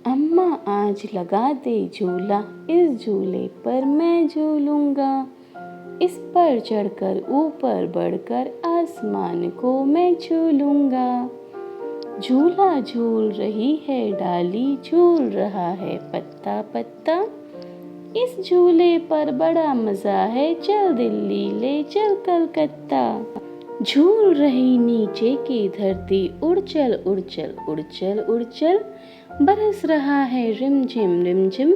अम्मा आज लगा दे झूला, इस झूले पर मैं झूलूंगा। इस पर चढ़कर ऊपर बढ़कर आसमान को मैं छू लूंगा। झूला झूल रही है डाली, झूल रहा है पत्ता पत्ता। इस झूले पर बड़ा मजा है, चल दिल्ली ले चल कलकत्ता। झूल रही नीचे की धरती, उड़ चल उड़ चल उड़ चल उड़ चल। बरस रहा है रिमझिम रिमझिम,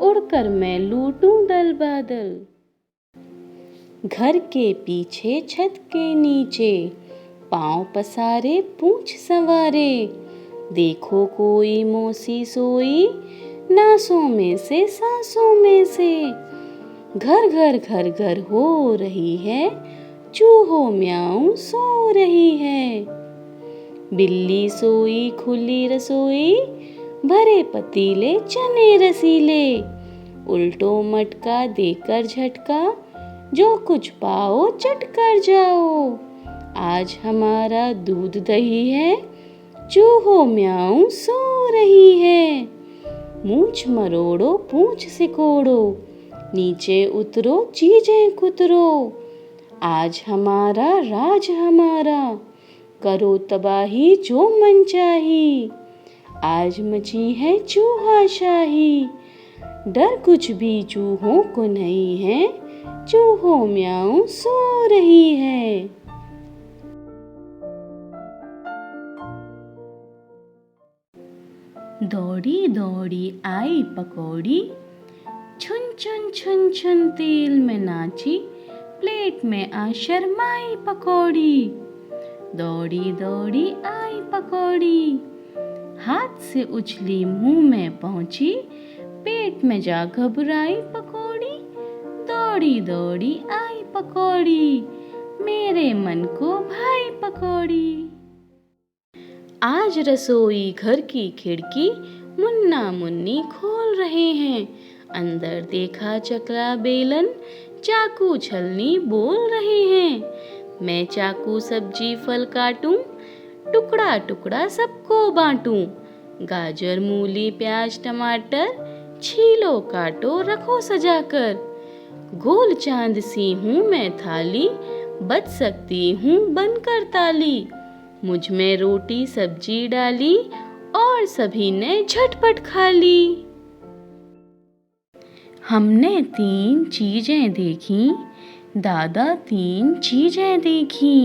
उड़कर मैं लूटूं दल बादल। घर के पीछे छत के नीचे, पाँव पसारे पूंछ संवारे। देखो कोई मौसी सोई, नासों में से सांसों में से। घर घर घर घर हो रही है, चूहों म्याऊं सो रही है। बिल्ली सोई खुली रसोई, भरे पतीले चने रसीले। उल्टो मटका देकर झटका, जो कुछ पाओ चट कर जाओ। आज हमारा दूध दही है, चूहों म्याऊं सो रही है। मूंछ मरोड़ो पूंछ सिकोड़ो, नीचे उतरो चीजें कुतरो। आज हमारा राज हमारा, करो तबाही जो मन चाही। आज मची है चूहा शाही, डर कुछ भी चूहों को नहीं है। चूहों म्याऊं सो रही है। दौड़ी दौड़ी आई पकौड़ी, छुन छुन छुन छुन तेल में नाची। प्लेट में आ शर्माई पकौड़ी, दौड़ी दौड़ी आई पकौड़ी। हाथ से उछली मुंह में पहुंची, पेट में जा घबराई पकौड़ी। दौड़ी दौड़ी आई पकौड़ी, मेरे मन को भाई पकौड़ी। आज रसोई घर की खिड़की, मुन्ना मुन्नी खोल रहे हैं। अंदर देखा चकला बेलन, चाकू छलनी बोल रहे हैं। मैं चाकू सब्जी फल काटूं, टुकड़ा टुकड़ा सबको बांटूं। गाजर मूली प्याज टमाटर, छीलो काटो रखो सजाकर। गोल चांद सी हूँ मैं थाली, बच सकती हूँ बनकर ताली। मुझ में रोटी सब्जी डाली, और सभी ने झटपट खा ली। हमने 3 चीजें देखी, दादा 3 चीजें देखी।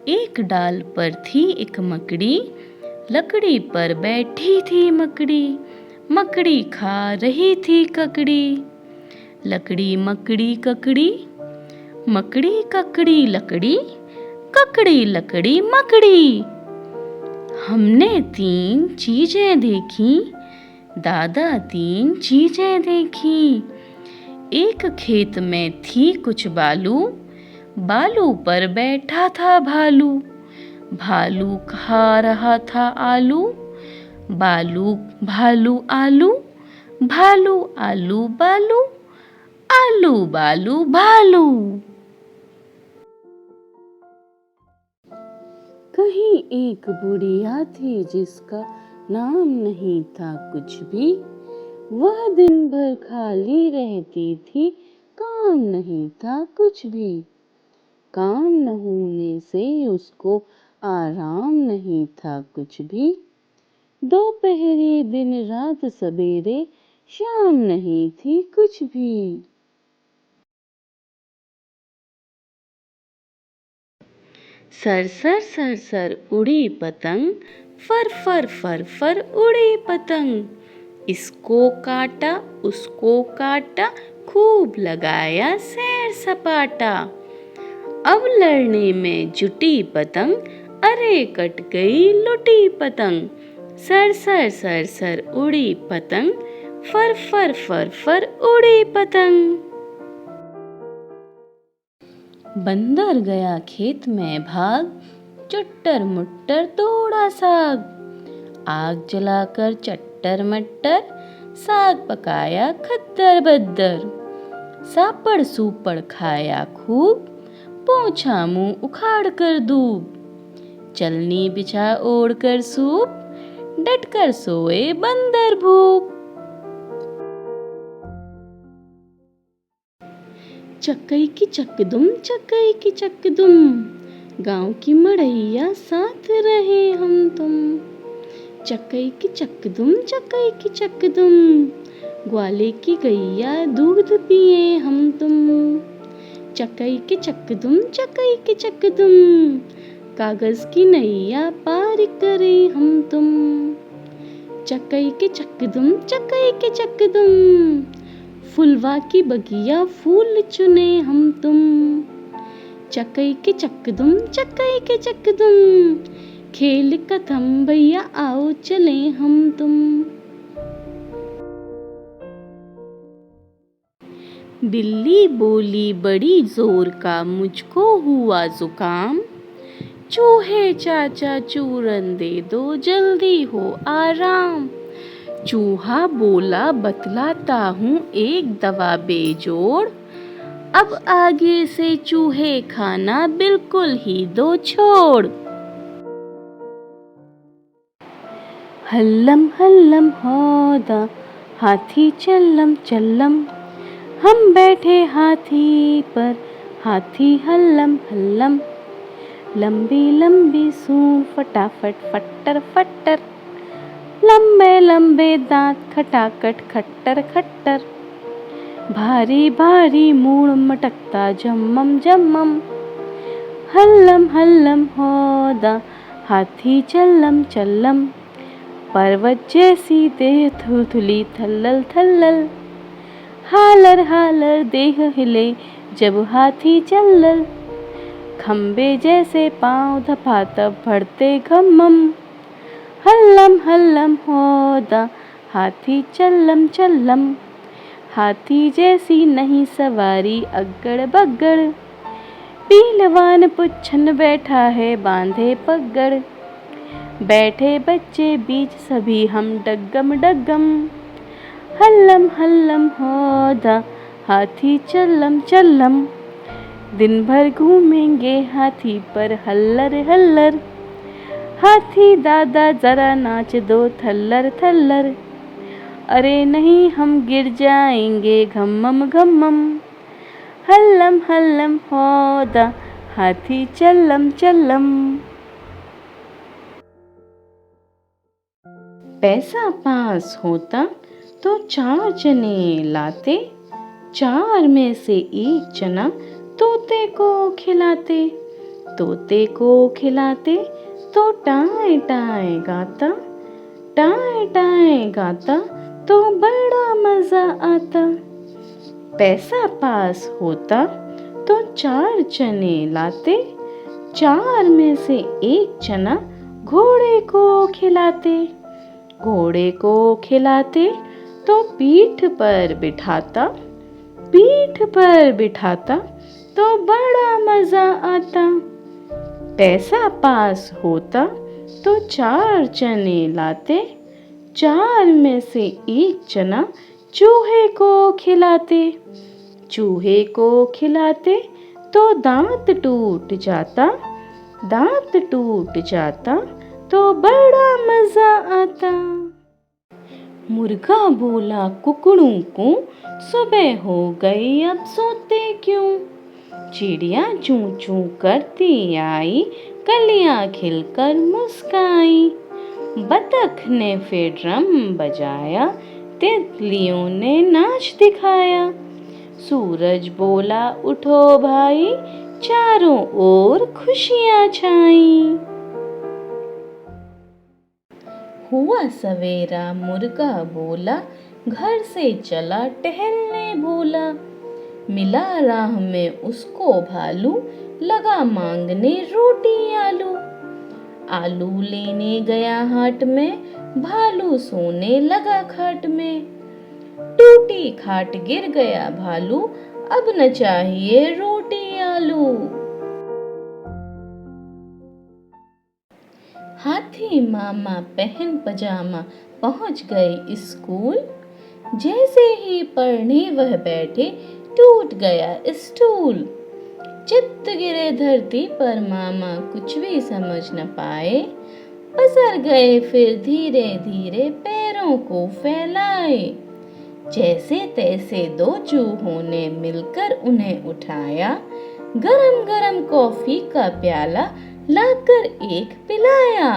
एक डाल पर थी एक मकड़ी, लकड़ी पर बैठी थी मकड़ी। मकड़ी खा रही थी ककड़ी। लकड़ी मकड़ी ककड़ी, मकड़ी ककड़ी लकड़ी, ककड़ी लकड़ी मकड़ी। हमने 3 चीजें देखी, दादा 3 चीजें देखी। एक खेत में थी कुछ बालू, बालू पर बैठा था भालू। भालू खा रहा था आलू, बालू भालू आलू, भालू आलू बालू, आलू बालू भालू। कहीं एक बुढ़िया थी जिसका नाम नहीं था कुछ भी। वह दिन भर खाली रहती थी, काम नहीं था कुछ भी। काम न होने से उसको आराम नहीं था कुछ भी। दोपहरी दिन रात सवेरे, शाम नहीं थी कुछ भी। सरसर सरसर उड़ी पतंग, फर फर फर फर उड़ी पतंग। इसको काटा उसको काटा, खूब लगाया सैर सपाटा। अब लड़ने में जुटी पतंग, अरे कट गई लुटी पतंग। सरसर सरसर उड़ी पतंग, फर फर फर फर उड़ी पतंग। बंदर गया खेत में भाग, चुट्टर मुट्टर तोड़ा साग। आग जलाकर चट्टर मट्टर, साग पकाया खद्दर बद्दर। सापड़ सूपड़ खाया खूब, पोंछा मुंह उखाड़ कर दूब। चलनी बिछा ओढ़ कर सूप, डट कर सोए बंदर पर भूख। चक्कई की चकदुम, चक्कई की चकदुम, गाँव की मड़ैया साथ रहे हम तुम। चक्कई की चकदुम, चक्कई की चकदुम, ग्वाले की गैया दूध पिए हम तुम। चक्कई की चकदुम, चक्कई की चकदुम, कागज की नैया पार करे हम तुम। चक्कई के चकदुम, चक्कई के चकदुम, फुलवा की बगिया फूल चुने हम तुम। चक्कई के चकदुम, चक्कई के चकदुम, खेल कथम भैया आओ चले हम तुम। बिल्ली बोली बड़ी जोर का मुझको हुआ जुकाम, चूहे चाचा चूरन दे दो जल्दी हो आराम। चूहा बोला बतलाता हूँ एक दवा बेजोड़, अब आगे से चूहे खाना बिल्कुल ही दो छोड़। हल्लम हल्लम हौदा हाथी चल्लम चल्लम, हम बैठे हाथी पर हाथी हल्लम हल्लम। लंबी लंबी सूंड फटाफट फट्टर फट्टर, लंबे लंबे दांत खटाखट खट्टर खट्टर। भारी भारी मूड़ मटकता झम्मम झम्मम, हल्लम हल्लम हौदा हाथी चल्लम चल्लम। पर्वत जैसी देह थुलथुली थल्लल थल्लल, हालर हालर देह हिले जब हाथी चल्लल। खंबे जैसे पांव धपाधप बढ़ते घम्मम, हल्लम हल्लम हौदा हाथी चल्लम चल्लम। हाथी जैसी नहीं सवारी अग्गड़ बग्गड़, पीलवान पुच्छन बैठा है बांधे पगड़। बैठे बच्चे बीच सभी हम डग्गम डग्गम, हल्लम हल्लम हौदा हाथी चल्लम चल्लम। दिन भर घूमेंगे हाथी पर हल्लर हल्लर, हाथी दादा जरा नाच दो थल्लर थल्लर। अरे नहीं हम गिर जाएंगे घम्मम घम्मम, हल्लम हल्लम हौदा हाथी चल्लम चल्लम। पैसा पास होता तो 4 चने लाते, 4 में से 1 चना तोते को खिलाते। तोते को खिलाते तो टाए टाए गाता, टाए टाए गाता तो बड़ा मजा आता। पैसा पास होता तो 4 चने लाते, 4 में से 1 चना घोड़े को खिलाते। घोड़े को खिलाते तो पीठ पर बिठाता, पीठ पर बिठाता तो बड़ा मजा आता। पैसा पास होता तो 4 चने लाते, 4 में से 1 चना चूहे को खिलाते। चूहे को खिलाते तो दांत टूट जाता, दांत टूट जाता तो बड़ा मजा आता। मुर्गा बोला कुकड़ू को, सुबह हो गई अब सोते क्यों। चिड़िया चूं चूं करती आई, कलियां खिलकर मुस्काई। बतख ने फिर ड्रम बजाया, तितलियों ने नाच दिखाया। सूरज बोला उठो भाई, चारों ओर खुशियां छाई। हुआ सवेरा मुर्गा बोला, घर से चला टहलने भोला। मिला राह में उसको भालू, लगा मांगने रोटी आलू। आलू लेने गया हाट में, भालू सोने लगा खाट में। टूटी खाट गिर गया भालू, अब न चाहिए रोटी आलू। हाथी मामा पहन पजामा पहुंच गए स्कूल। जैसे ही पढ़ने वह बैठे, टूट गया स्टूल। चित्त गिरे धरती पर मामा कुछ भी समझ न पाए। पसर गए फिर धीरे धीरे पैरों को फैलाए। जैसे तैसे दो चूहों ने मिलकर उन्हें उठाया, गरम गरम कॉफी का प्याला लाकर एक पिलाया।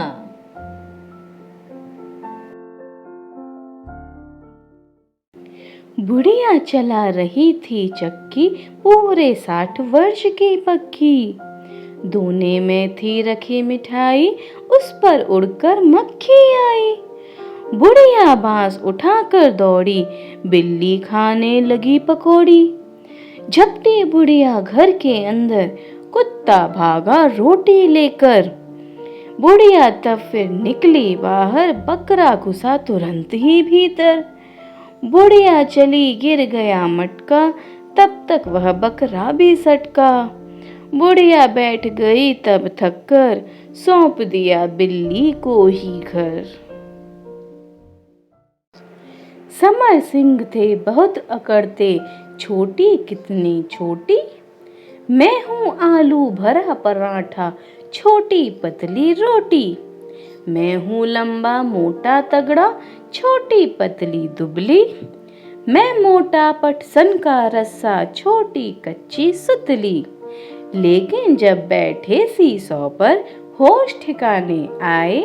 बुढ़िया चला रही थी चक्की, पूरे 60 वर्ष की पक्की। दोने में थी रखी मिठाई, उस पर उड़कर मक्खी आई। बुढ़िया बांस उठाकर दौड़ी, बिल्ली खाने लगी पकौड़ी। झपटी बुढ़िया घर के अंदर, कुत्ता भागा रोटी लेकर। बुढ़िया तब फिर निकली बाहर, बकरा घुसा तुरंत ही भीतर। बुढ़िया चली गिर गया मटका, तब तक वह बकरा भी सटका। बुढ़िया बैठ गई तब थक कर, सौंप दिया बिल्ली को ही घर। समर सिंह थे बहुत अकड़ते, छोटी कितनी छोटी। मैं हूँ आलू भरा पराठा, छोटी पतली रोटी। मैं हूँ लंबा मोटा तगड़ा, छोटी पतली दुबली। मैं मोटा पटसन का रस्सा, छोटी कच्ची सुतली। लेकिन जब बैठे सीसौ पर, होश ठिकाने आए।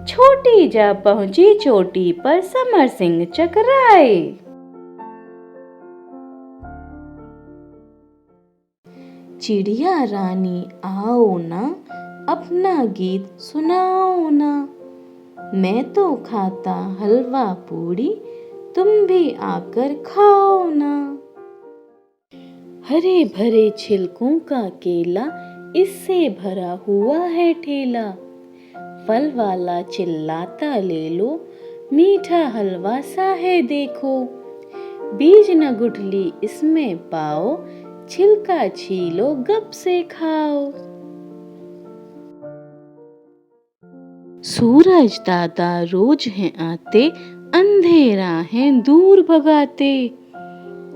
छोटी जा पहुंची चोटी पर, समर सिंह चकराए। चिड़िया रानी आओ ना, अपना गीत सुनाओ ना। मैं तो खाता हलवा पूड़ी, तुम भी आकर खाओ ना। हरे भरे छिलकों का केला, इससे भरा हुआ है ठेला। फल वाला चिल्लाता ले लो, मीठा हलवा सा है देखो। बीज न गुठली इसमें पाओ, छिलका छीलो गप से खाओ। सूरज दादा रोज हैं आते, अंधेरा है दूर भगाते।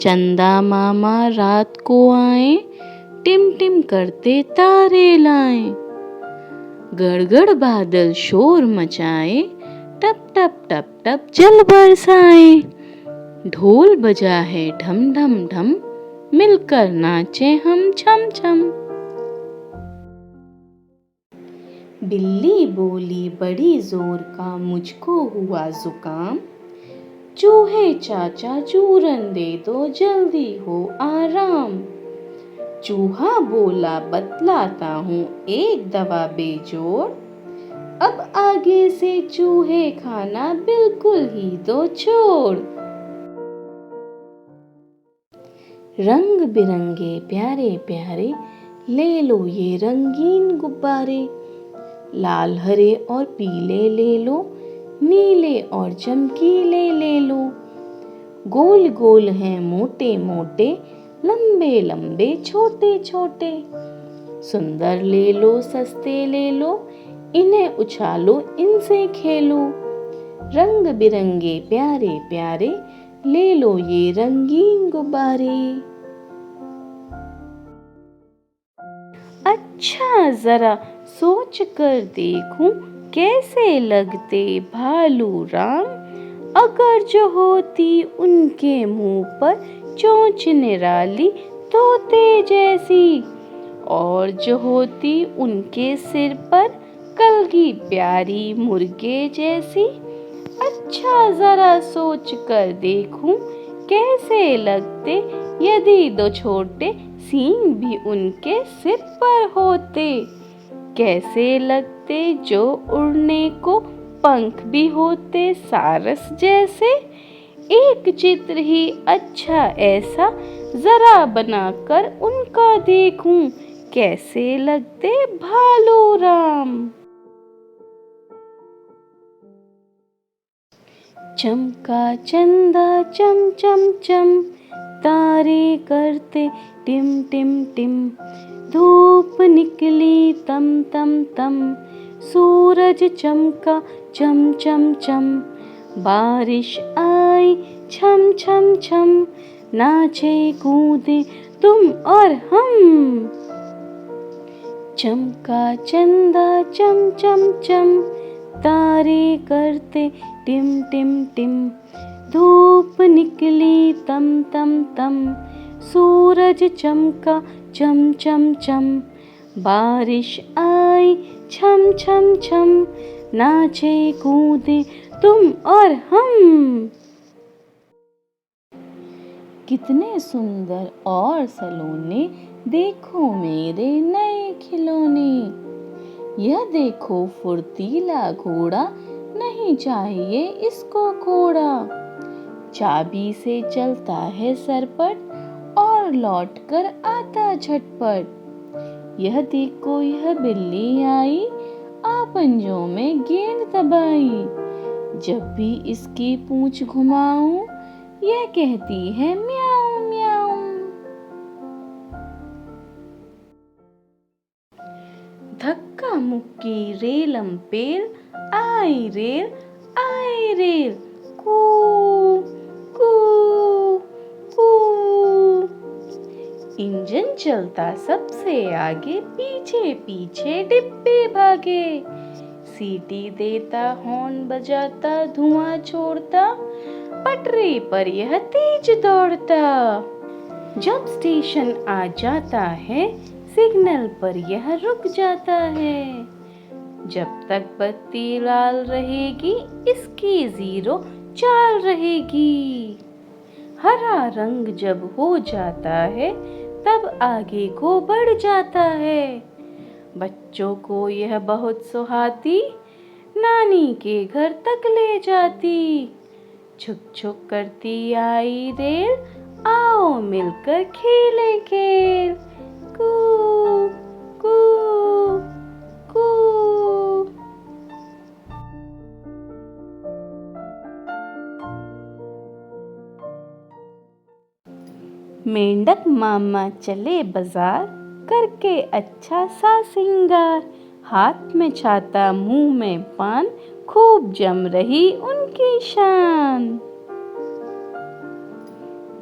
चंदा मामा रात को आए, टिम टिम करते तारे लाए। गड़गड़ बादल शोर मचाए, टप टप टप टप जल बरसाए। ढोल बजा है ढम ढम ढम, मिलकर नाचे हम छम छम। बिल्ली बोली बड़ी जोर का, मुझको हुआ जुकाम। चूहे चाचा चूरन दे दो, जल्दी हो आराम। चूहा बोला बतलाता हूँ, एक दवा बेजोड़। अब आगे से चूहे खाना बिल्कुल ही दो छोड़। रंग बिरंगे प्यारे प्यारे, ले लो ये रंगीन गुब्बारे। लाल हरे और पीले ले लो, नीले और चमकीले ले लो। गोल गोल हैं मोटे मोटे, लंबे लंबे छोटे छोटे। सुंदर ले लो सस्ते ले लो, इन्हें उछालो इनसे खेलो। रंग बिरंगे प्यारे प्यारे, ले लो ये रंगीन गुब्बारे। अच्छा जरा सोच कर देखूं, कैसे लगते भालू राम। अगर जो होती उनके मुंह पर चोंच निराली तोते जैसी, और जो होती उनके सिर पर कलगी प्यारी मुर्गे जैसी। अच्छा जरा सोच कर देखूं, कैसे लगते यदि दो छोटे सींग भी उनके सिर पर होते। कैसे लगते जो उड़ने को पंख भी होते सारस जैसे। एक चित्र ही अच्छा ऐसा, जरा बनाकर उनका देखूं, कैसे लगते भालू राम। चमका चंदा चम चम चम, तारे करते टिम टिम टिम। धूप निकली तम तम तम, सूरज चमका चम चम चम। बारिश आई छम छम छम, नाचे कूदे तुम और हम। चमका चंदा चम चम चम, तारे करते टिम टिम टिम, धूप निकली तम तम तम, सूरज चमका चम चम चम, बारिश आई छम छम छम, नाचे कूदे तुम और हम। कितने सुंदर और सलोने, देखो मेरे नए खिलौने। यह देखो फुर्तीला घोड़ा, नहीं चाहिए इसको घोड़ा। चाबी से चलता है सरपट, और लौट कर आता झटपट। यह देखो यह बिल्ली आई, आ पंजों में गेंद दबाई। जब भी इसकी पूंछ घुमाऊं, यह कहती है म्याऊं म्याऊं। धक्का मुक्की रेलम पेल, आई रेल, कू कू कू। इंजन चलता सबसे आगे, पीछे पीछे डिब्बे भागे। सीटी देता हॉर्न बजाता, धुआं छोड़ता, पटरी पर यह तेज दौड़ता। जब स्टेशन आ जाता है, सिग्नल पर यह रुक जाता है। जब तक बत्ती लाल रहेगी, इसकी जीरो चाल रहेगी। हरा रंग जब हो जाता है, तब आगे को बढ़ जाता है। बच्चों को यह बहुत सुहाती, नानी के घर तक ले जाती। छुक छुक करती आई रेल, आओ मिलकर खेले खेल। कू कू कू। मेंढक मामा चले बाजार, करके अच्छा सा सिंगार। हाथ में छाता मुंह में पान, खूब जम रही उनकी शान।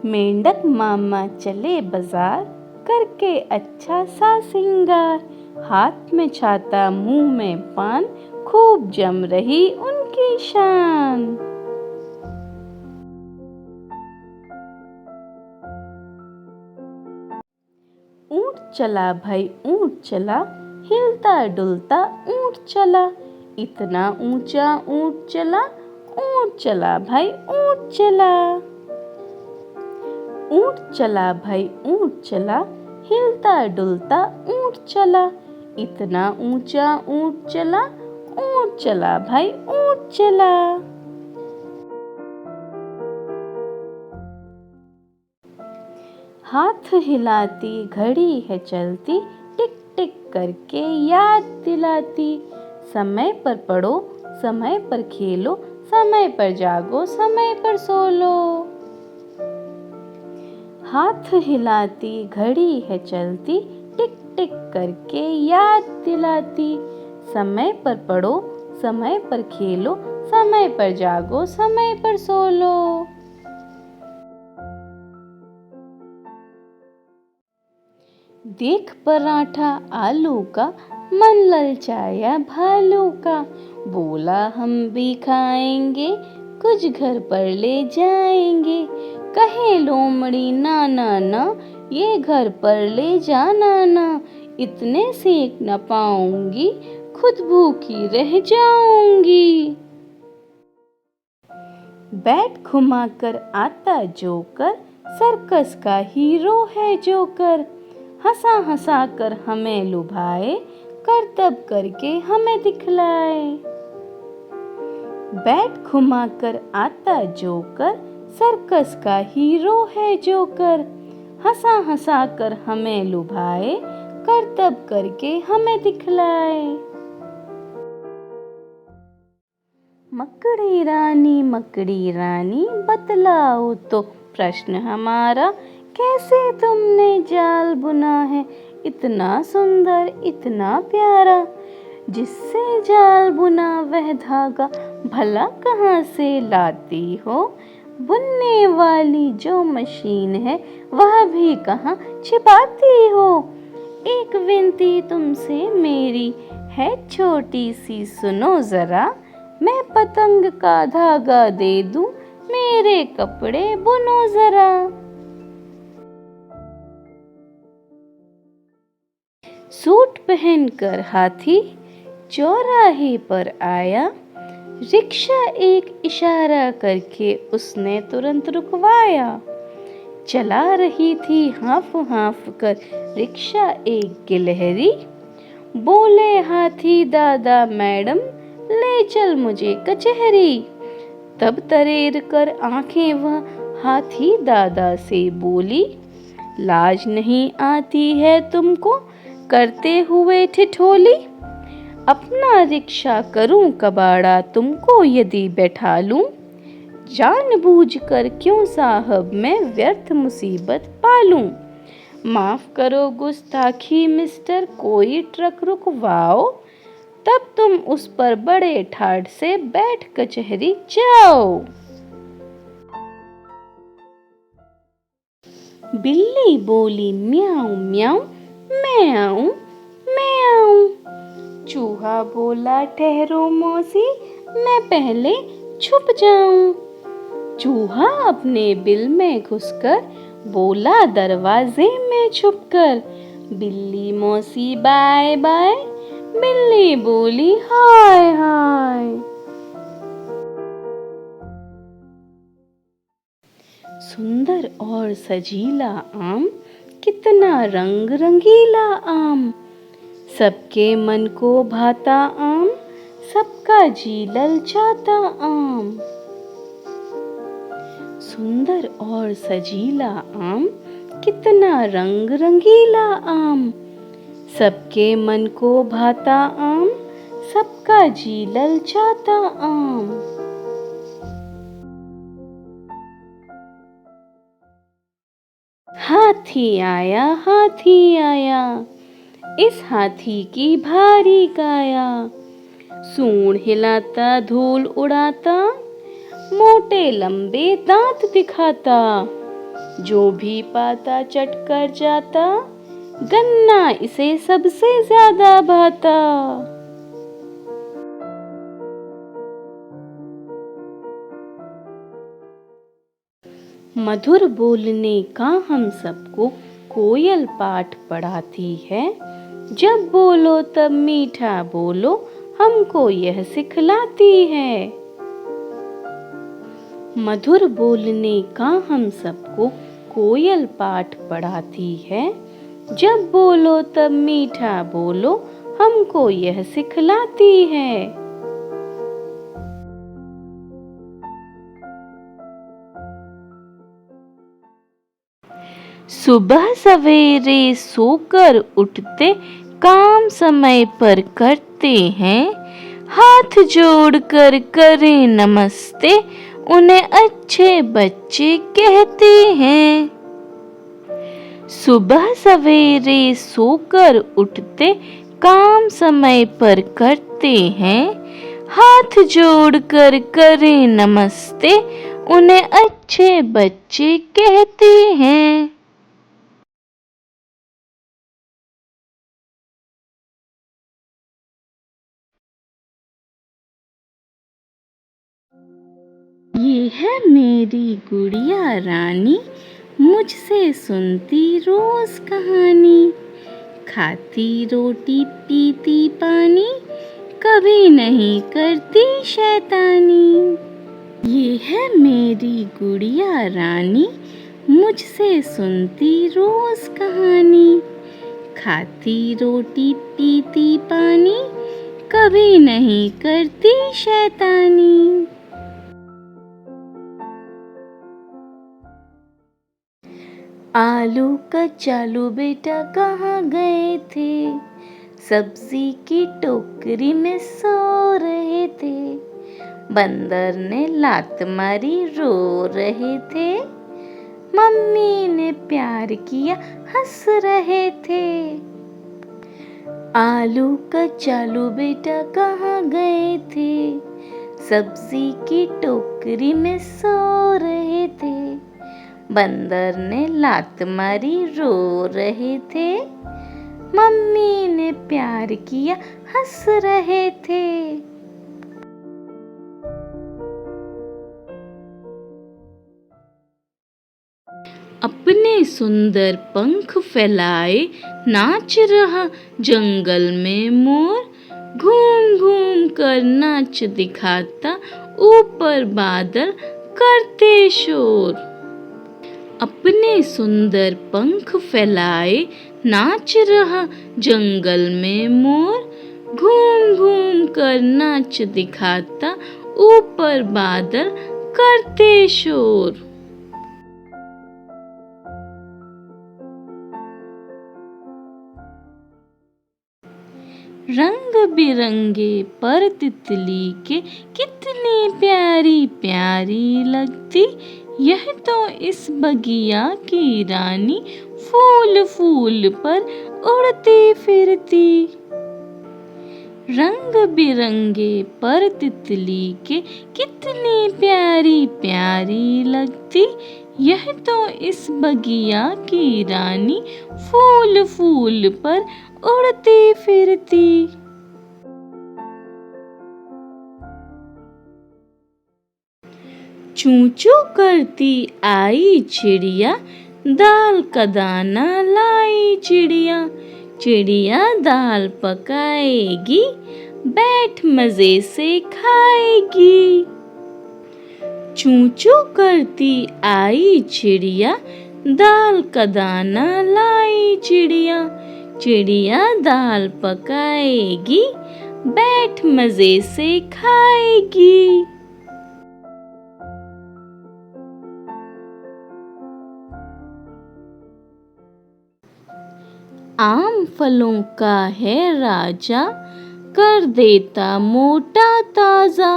मेंढक मामा चले बाजार, करके अच्छा सा सिंगार। हाथ में छाता मुंह में पान, खूब जम रही उनकी शान। ऊंट चला भाई ऊंट चला, हिलता डुलता ऊंट चला। इतना ऊंचा ऊंट चला भाई ऊंट चला। ऊंट चला भाई ऊंट चला, हिलता डुलता ऊंट चला। इतना ऊंचा ऊंट चला भाई ऊंट चला। हाथ हिलाती घड़ी है चलती, टिक टिक करके याद दिलाती। समय पर पढ़ो, समय पर खेलो, समय पर जागो, समय पर सो लो। हाथ हिलाती घड़ी है चलती, टिक टिक करके याद दिलाती। समय पर पढ़ो, समय पर खेलो, समय पर जागो, समय पर सो लो। देख पराठा आलू का, मन ललचाया भालू का। बोला हम भी खाएंगे, कुछ घर पर ले जाएंगे। कहे लोमड़ी ना ना ना, ये घर पर ले जाना ना। इतने सेक न पाऊंगी, खुद भूखी रह जाऊंगी। बैट घुमाकर आता जोकर, सर्कस का हीरो है जोकर। हंसा हंसा कर हमें लुभाए, करतब करके हमें दिखलाए। बैट घुमाकर आता जोकर, सर्कस का हीरो है जोकर। हंसा हंसा कर हमें लुभाए, करतब करके हमें दिखलाए। मकड़ी रानी बतलाओ तो प्रश्न हमारा, कैसे तुमने जाल बुना है इतना सुंदर इतना प्यारा। जिससे जाल बुना वह धागा, भला कहाँ से लाती हो। बुनने वाली जो मशीन है, वह भी कहाँ छिपाती हो। एक विनती तुमसे मेरी है छोटी सी, सुनो जरा। मैं पतंग का धागा दे दूं, मेरे कपड़े बुनो जरा। सूट पहनकर हाथी चौराहे पर आया, रिक्शा एक इशारा करके उसने तुरंत रुकवाया। चला रही थी हाफ हाफ कर रिक्शा एक गिलहरी, बोले हाथी दादा मैडम ले चल मुझे कचहरी। तब तरेर कर आंखें वह हाथी दादा से बोली, लाज नहीं आती है तुमको करते हुए ठिठोली। अपना रिक्शा करूं कबाड़ा तुमको यदि बैठा लूं, जानबूझकर क्यों साहब मैं व्यर्थ मुसीबत पालूं। माफ करो गुस्ताखी मिस्टर, कोई ट्रक रुकवाओ, तब तुम उस पर बड़े ठाठ से बैठ कचहरी जाओ। बिल्ली बोली म्याऊं म्याऊं, मैं आऊं मैं आऊं। चूहा बोला ठहरो मौसी, मैं पहले छुप जाऊं। चूहा अपने बिल में घुसकर बोला दरवाजे में छुपकर, बिल्ली मौसी बाय बाय। बिल्ली बोली हाय हाय। सुंदर और सजीला आम, कितना रंग रंगीला आम। सबके मन को भाता आम, सबका जी ललचाता आम। सुंदर और सजीला आम, कितना रंग रंगीला आम। सबके मन को भाता आम, सबका जी ललचाता आम। हाथी आया, इस हाथी की भारी काया। सूंड हिलाता धूल उड़ाता, मोटे लंबे दांत दिखाता। जो भी पाता चट कर जाता, गन्ना इसे सबसे ज्यादा भाता। मधुर बोलने का हम सबको कोयल पाठ पढ़ाती है। जब बोलो तब मीठा बोलो, हमको यह सिखलाती है। मधुर बोलने का हम सबको कोयल पाठ पढ़ाती है। जब बोलो तब मीठा बोलो, हमको यह सिखलाती है। सुबह सवेरे सोकर उठते, काम समय पर करते हैं। हाथ जोड़कर करें नमस्ते, उन्हें अच्छे बच्चे कहते हैं। सुबह सवेरे सोकर उठते, काम समय पर करते हैं। हाथ जोड़कर करें नमस्ते, उन्हें अच्छे बच्चे कहते हैं। ये है मेरी गुड़िया रानी, मुझसे सुनती रोज कहानी। खाती रोटी पीती पानी, कभी नहीं करती शैतानी। ये है मेरी गुड़िया रानी, मुझसे सुनती रोज कहानी। खाती रोटी पीती पानी, कभी नहीं करती शैतानी। आलू कचालू बेटा कहाँ गए थे, सब्जी की टोकरी में सो रहे थे। बंदर ने लात मारी रो रहे थे, मम्मी ने प्यार किया हंस रहे थे। आलू कचालू बेटा कहाँ गए थे, सब्जी की टोकरी में सो रहे थे। बंदर ने लात मारी रो रहे थे, मम्मी ने प्यार किया हंस रहे थे। अपने सुंदर पंख फैलाए नाच रहा जंगल में मोर, घूम घूम कर नाच दिखाता ऊपर बादल करते शोर। अपने सुंदर पंख फैलाए नाच रहा जंगल में मोर, घूम घूम कर नाच दिखाता ऊपर बादल करते शोर। रंग बिरंगे पर तितली के कितनी प्यारी प्यारी लगती, यह तो इस बगिया की रानी फूल फूल पर उड़ती फिरती। रंग बिरंगे पर तितली के कितनी प्यारी प्यारी लगती, यह तो इस बगिया की रानी फूल फूल पर उड़ती फिरती। चूं चूं करती आई चिड़िया, दाल का दाना लाई चिड़िया, चिड़िया दाल पकाएगी, बैठ मजे से खाएगी। चूं चूं करती आई चिड़िया, दाल का दाना लाई चिड़िया, चिड़िया दाल पकाएगी, बैठ मजे से खाएगी। आम फलों का है राजा, कर देता मोटा ताजा,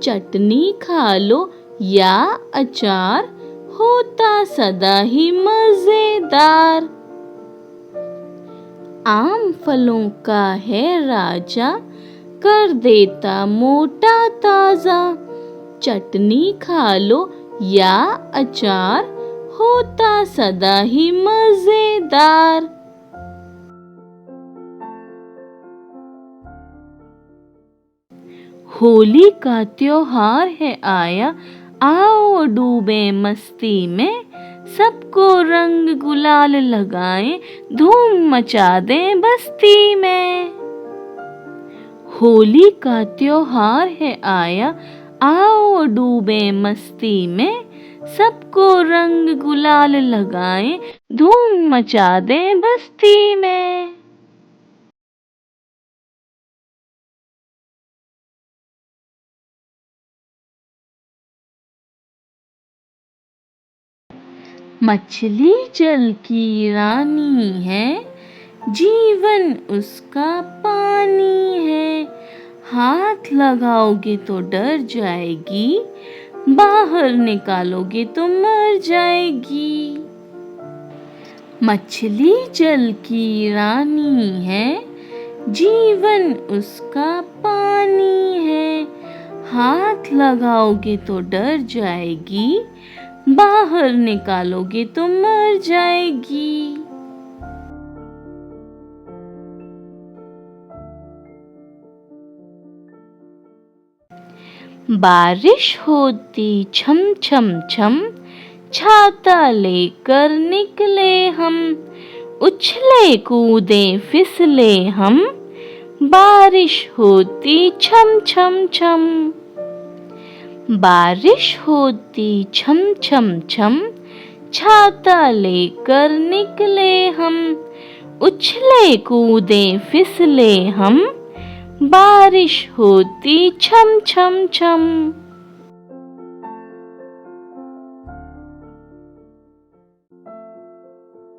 चटनी खा लो या अचार, होता सदा ही मजेदार। आम फलों का है राजा, कर देता मोटा ताजा, चटनी खा लो या अचार, होता सदा ही मजेदार। होली का त्योहार है आया, आओ डूबे मस्ती में, सबको रंग गुलाल लगाएं, धूम मचा दें बस्ती में। होली का त्योहार है आया, आओ डूबे मस्ती में, सबको रंग गुलाल लगाएं, धूम मचा दें बस्ती में। मछली जल की रानी है, जीवन उसका पानी है, हाथ लगाओगे तो डर जाएगी, बाहर निकालोगे तो मर जाएगी। मछली जल की रानी है, जीवन उसका पानी है, हाथ लगाओगे तो डर जाएगी, बाहर निकालोगे तो मर जाएगी। बारिश होती छम छम छम, छाता लेकर निकले हम, उछले कूदे फिसले हम, बारिश होती छम छम छम। बारिश होती छम छम छम, छाता लेकर निकले हम, उछले कूदे फिसले हम, बारिश होती छम छम छम।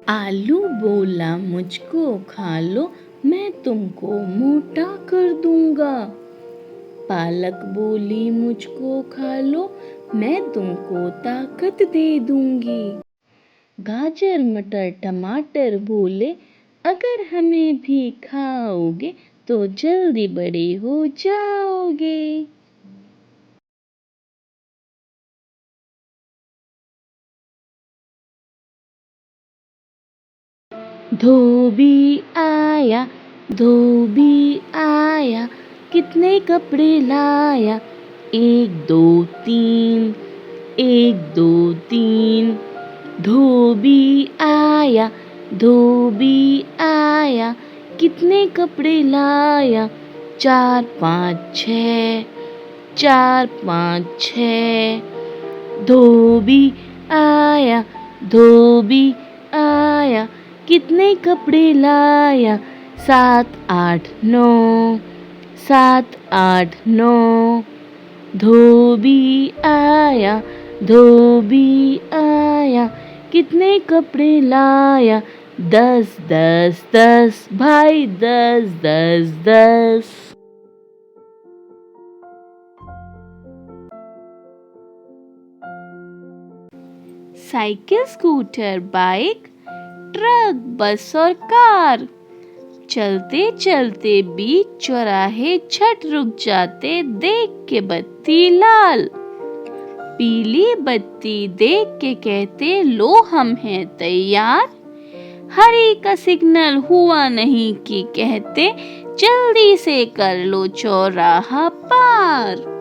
आलू बोला मुझको खा लो, मैं तुमको मोटा कर दूंगा। पालक बोली मुझको खा लो, मैं तुमको ताकत दे दूंगी। गाजर मटर टमाटर बोले, अगर हमें भी खाओगे तो जल्दी बड़े हो जाओगे। धोबी आया, धोबी आया, कितने कपड़े लाया, एक दो तीन, एक दो तीन। धोबी आया, धोबी आया, कितने कपड़े लाया? 4 5 6, 4 5 6। धोबी आया, धोबी आया, कितने कपड़े लाया? 7 8 9, 7 8 9। धोबी आया, धोबी आया, कितने कपड़े लाया? 10 10 10, भाई 10 10 10। साइकिल, स्कूटर, बाइक, ट्रक, बस और कार, चलते चलते बीच चौराहे झट रुक जाते, देख के बत्ती लाल। पीली बत्ती देख के कहते, लो हम हैं तैयार। हरी का सिग्नल हुआ नहीं कि कहते, जल्दी से कर लो चौराहा पार।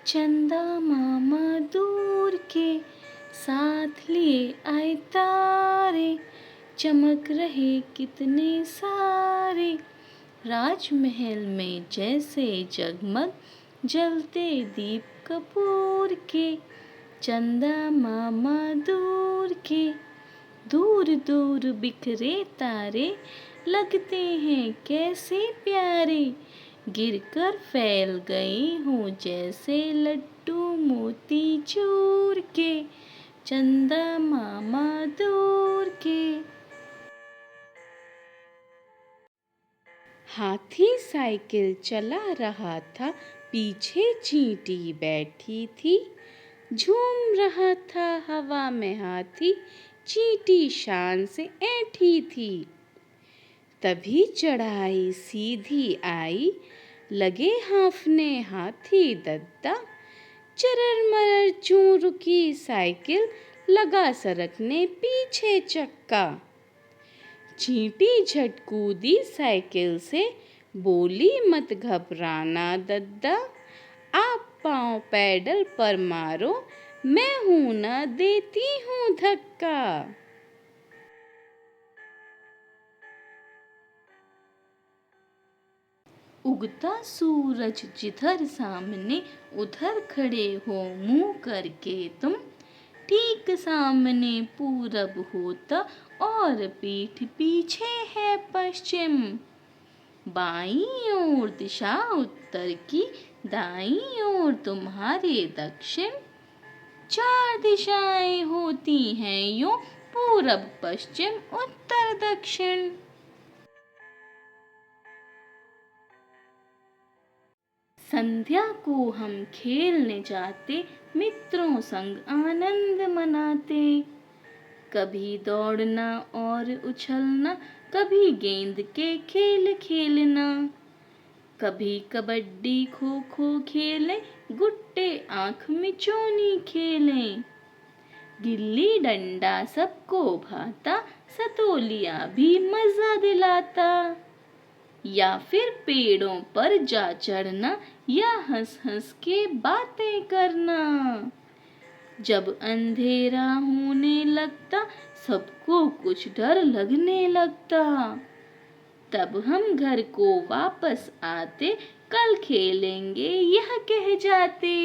चंदा मामा दूर के साथ लिए आए तारे, चमक रहे कितने सारे, राजमहल में जैसे जगमग जलते दीप कपूर के। चंदा मामा दूर के, दूर दूर बिखरे तारे, लगते हैं कैसे प्यारे, गिरकर फैल गई हूँ जैसे लड्डू मोती चूर के। चंदा मामा दूर के। हाथी साइकिल चला रहा था, पीछे चींटी बैठी थी। झूम रहा था हवा में हाथी, चींटी शान से ऐंठी थी। तभी चढ़ाई सीधी आई, लगे हाँफने हाथी दद्दा। चरर मरर चूं रुकी साइकिल, लगा सरकने पीछे चक्का। चींटी झट कूदी साइकिल से, बोली मत घबराना दद्दा। आप पाँव पैडल पर मारो, मैं हूं ना देती हूँ धक्का। उगता सूरज जिधर सामने, उधर खड़े हो मुंह करके तुम। ठीक सामने पूरब होता और पीठ पीछे है पश्चिम। बाईं ओर दिशा उत्तर की, दाईं ओर तुम्हारे दक्षिण। 4 दिशाएं होती हैं यूं, पूरब पश्चिम उत्तर दक्षिण। संध्या को हम खेलने जाते, मित्रों संग आनंद मनाते। कभी दौड़ना और उछलना, कभी गेंद के खेल खेलना। कभी कबड्डी खो खो खेलें, गुट्टे आँख मिचौनी खेलें। गिल्ली डंडा सबको भाता, सतोलिया भी मजा दिलाता। या फिर पेड़ों पर जा चढ़ना, या हंस हंस के बातें करना। जब अंधेरा होने लगता, सबको कुछ डर लगने लगता। तब हम घर को वापस आते, कल खेलेंगे यह कह जाते।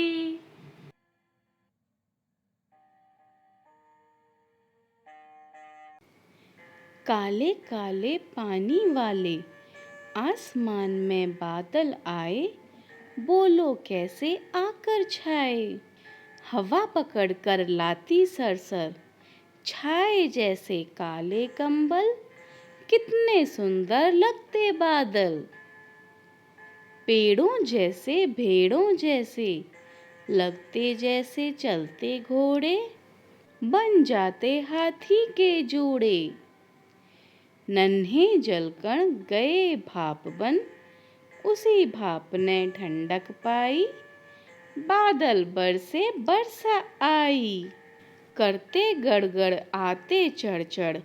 काले काले पानी वाले, आसमान में बादल आए, बोलो कैसे आकर छाए। हवा पकड़ कर लाती सरसर, छाए जैसे काले कंबल। कितने सुंदर लगते बादल, पेड़ों जैसे भेड़ों जैसे, लगते जैसे चलते घोड़े, बन जाते हाथी के जोड़े। नन्हे जलकण गए भाप बन, उसी भाप ने ठंडक पाई। बादल बरसे बरसा आई, करते गड़गड़ आते चढ़ चढ़।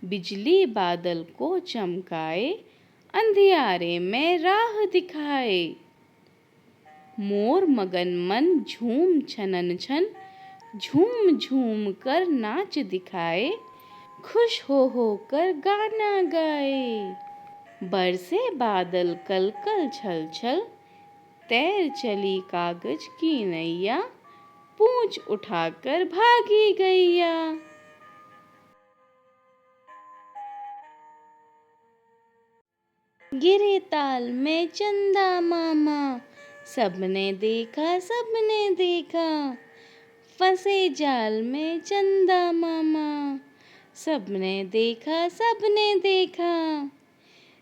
बिजली बादल को चमकाए, अंधियारे में राह दिखाए। मोर मगन मन झूम छनन छन, झूम झूम कर नाच दिखाए, खुश हो कर गाना गाए। बरसे बादल कल कल छल छल, तैर चली कागज की नैया, पूंछ उठाकर भागी गैया। गिरे ताल में चंदा मामा, सबने देखा सबने देखा। फंसे जाल में चंदा मामा, सबने देखा सबने देखा।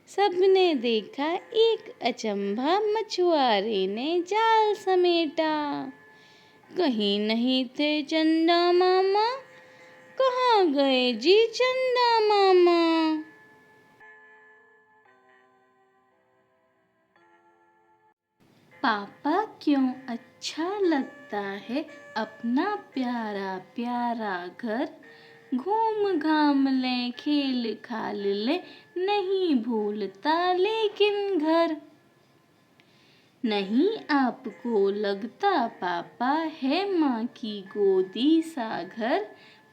सबने देखा एक अचंभा, मछुआरे ने जाल समेटा। कहीं नहीं थे चंदा मामा, कहाँ गए जी चंदा मामा। पापा क्यों अच्छा लगता है अपना प्यारा प्यारा घर। घूम घाम ले खेल खाल ले, नहीं भूलता लेकिन घर। नहीं आपको लगता पापा है माँ की गोदी सा घर।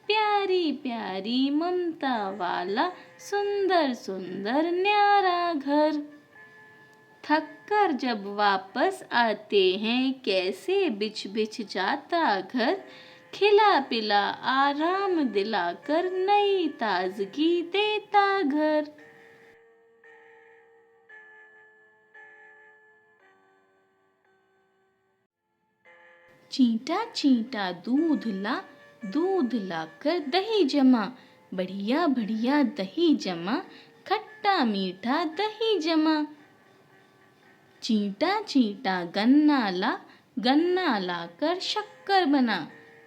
प्यारी प्यारी ममता वाला, सुंदर सुंदर न्यारा घर। थक कर जब वापस आते हैं, कैसे बिछ बिछ जाता घर। खिला पिला आराम दिलाकर, नई ताजगी देता घर। चींटा चींटा दूध लाकर दही जमा। बढ़िया बढ़िया दही जमा, खट्टा मीठा दही जमा। चींटा चींटा गन्ना लाकर शक्कर बना।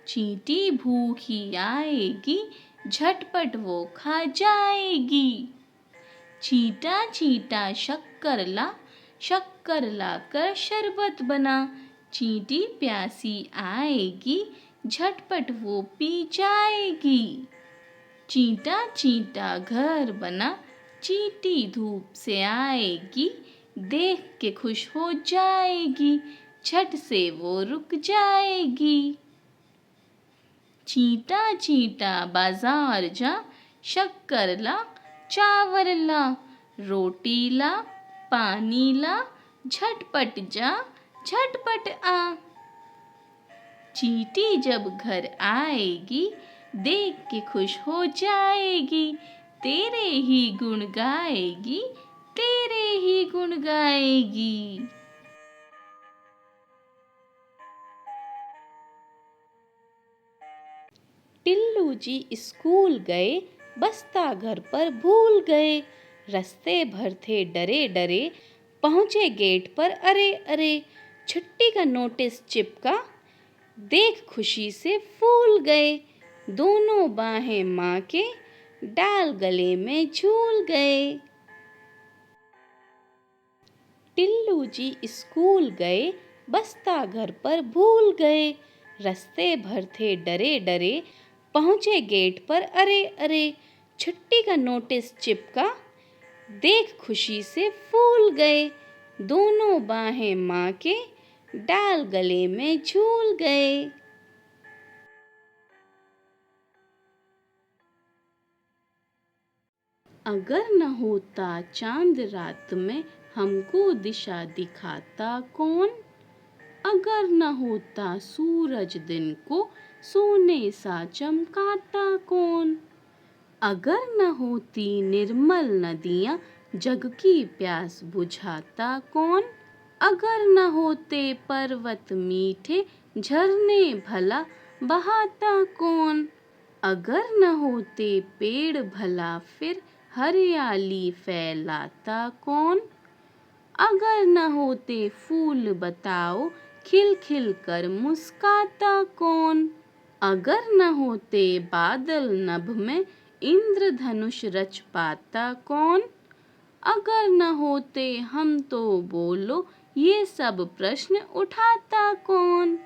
चींटी भूखी आएगी, झटपट वो खा जाएगी। चींटा चींटा शक्कर लाकर शरबत बना। चींटी प्यासी आएगी, झटपट वो पी जाएगी। चींटा चींटा घर बना, चींटी धूप से आएगी। देख के खुश हो जाएगी, झट से वो रुक जाएगी। चींटा चींटा बाजार जा, शक्कर ला चावल ला। रोटी ला पानी ला, झटपट जा झटपट आ। चींटी जब घर आएगी, देख के खुश हो जाएगी। तेरे ही गुण गाएगी, तेरे ही गुण गाएगी। टिल्लू जी स्कूल गए, बस्ता घर पर भूल गए। रास्ते भर थे डरे डरे, पहुँचे गेट पर अरे अरे। छुट्टी का नोटिस चिपका, देख खुशी से फूल गए। दोनों बाहें माँ के, डाल गले में झूल गए। टिल्लू जी स्कूल गए, बस्ता घर पर भूल गए। रास्ते भर थे डरे डरे, पहुँचे गेट पर अरे अरे। छुट्टी का नोटिस चिपका, देख खुशी से फूल गए। दोनों बाहें माँ के, डाल गले में झूल गए। अगर न होता चांद रात में, हमको दिशा दिखाता कौन। अगर न होता सूरज दिन को, सोने सा चमकाता कौन। अगर न होती निर्मल नदियाँ, जग की प्यास बुझाता कौन। अगर न होते पर्वत मीठे, झरने भला बहाता कौन। अगर न होते पेड़ भला, फिर हरियाली फैलाता कौन। अगर न होते फूल बताओ, खिल खिल कर मुस्काता कौन। अगर न होते बादल नभ में, इंद्रधनुष रच पाता कौन। अगर न होते हम तो बोलो, ये सब प्रश्न उठाता कौन।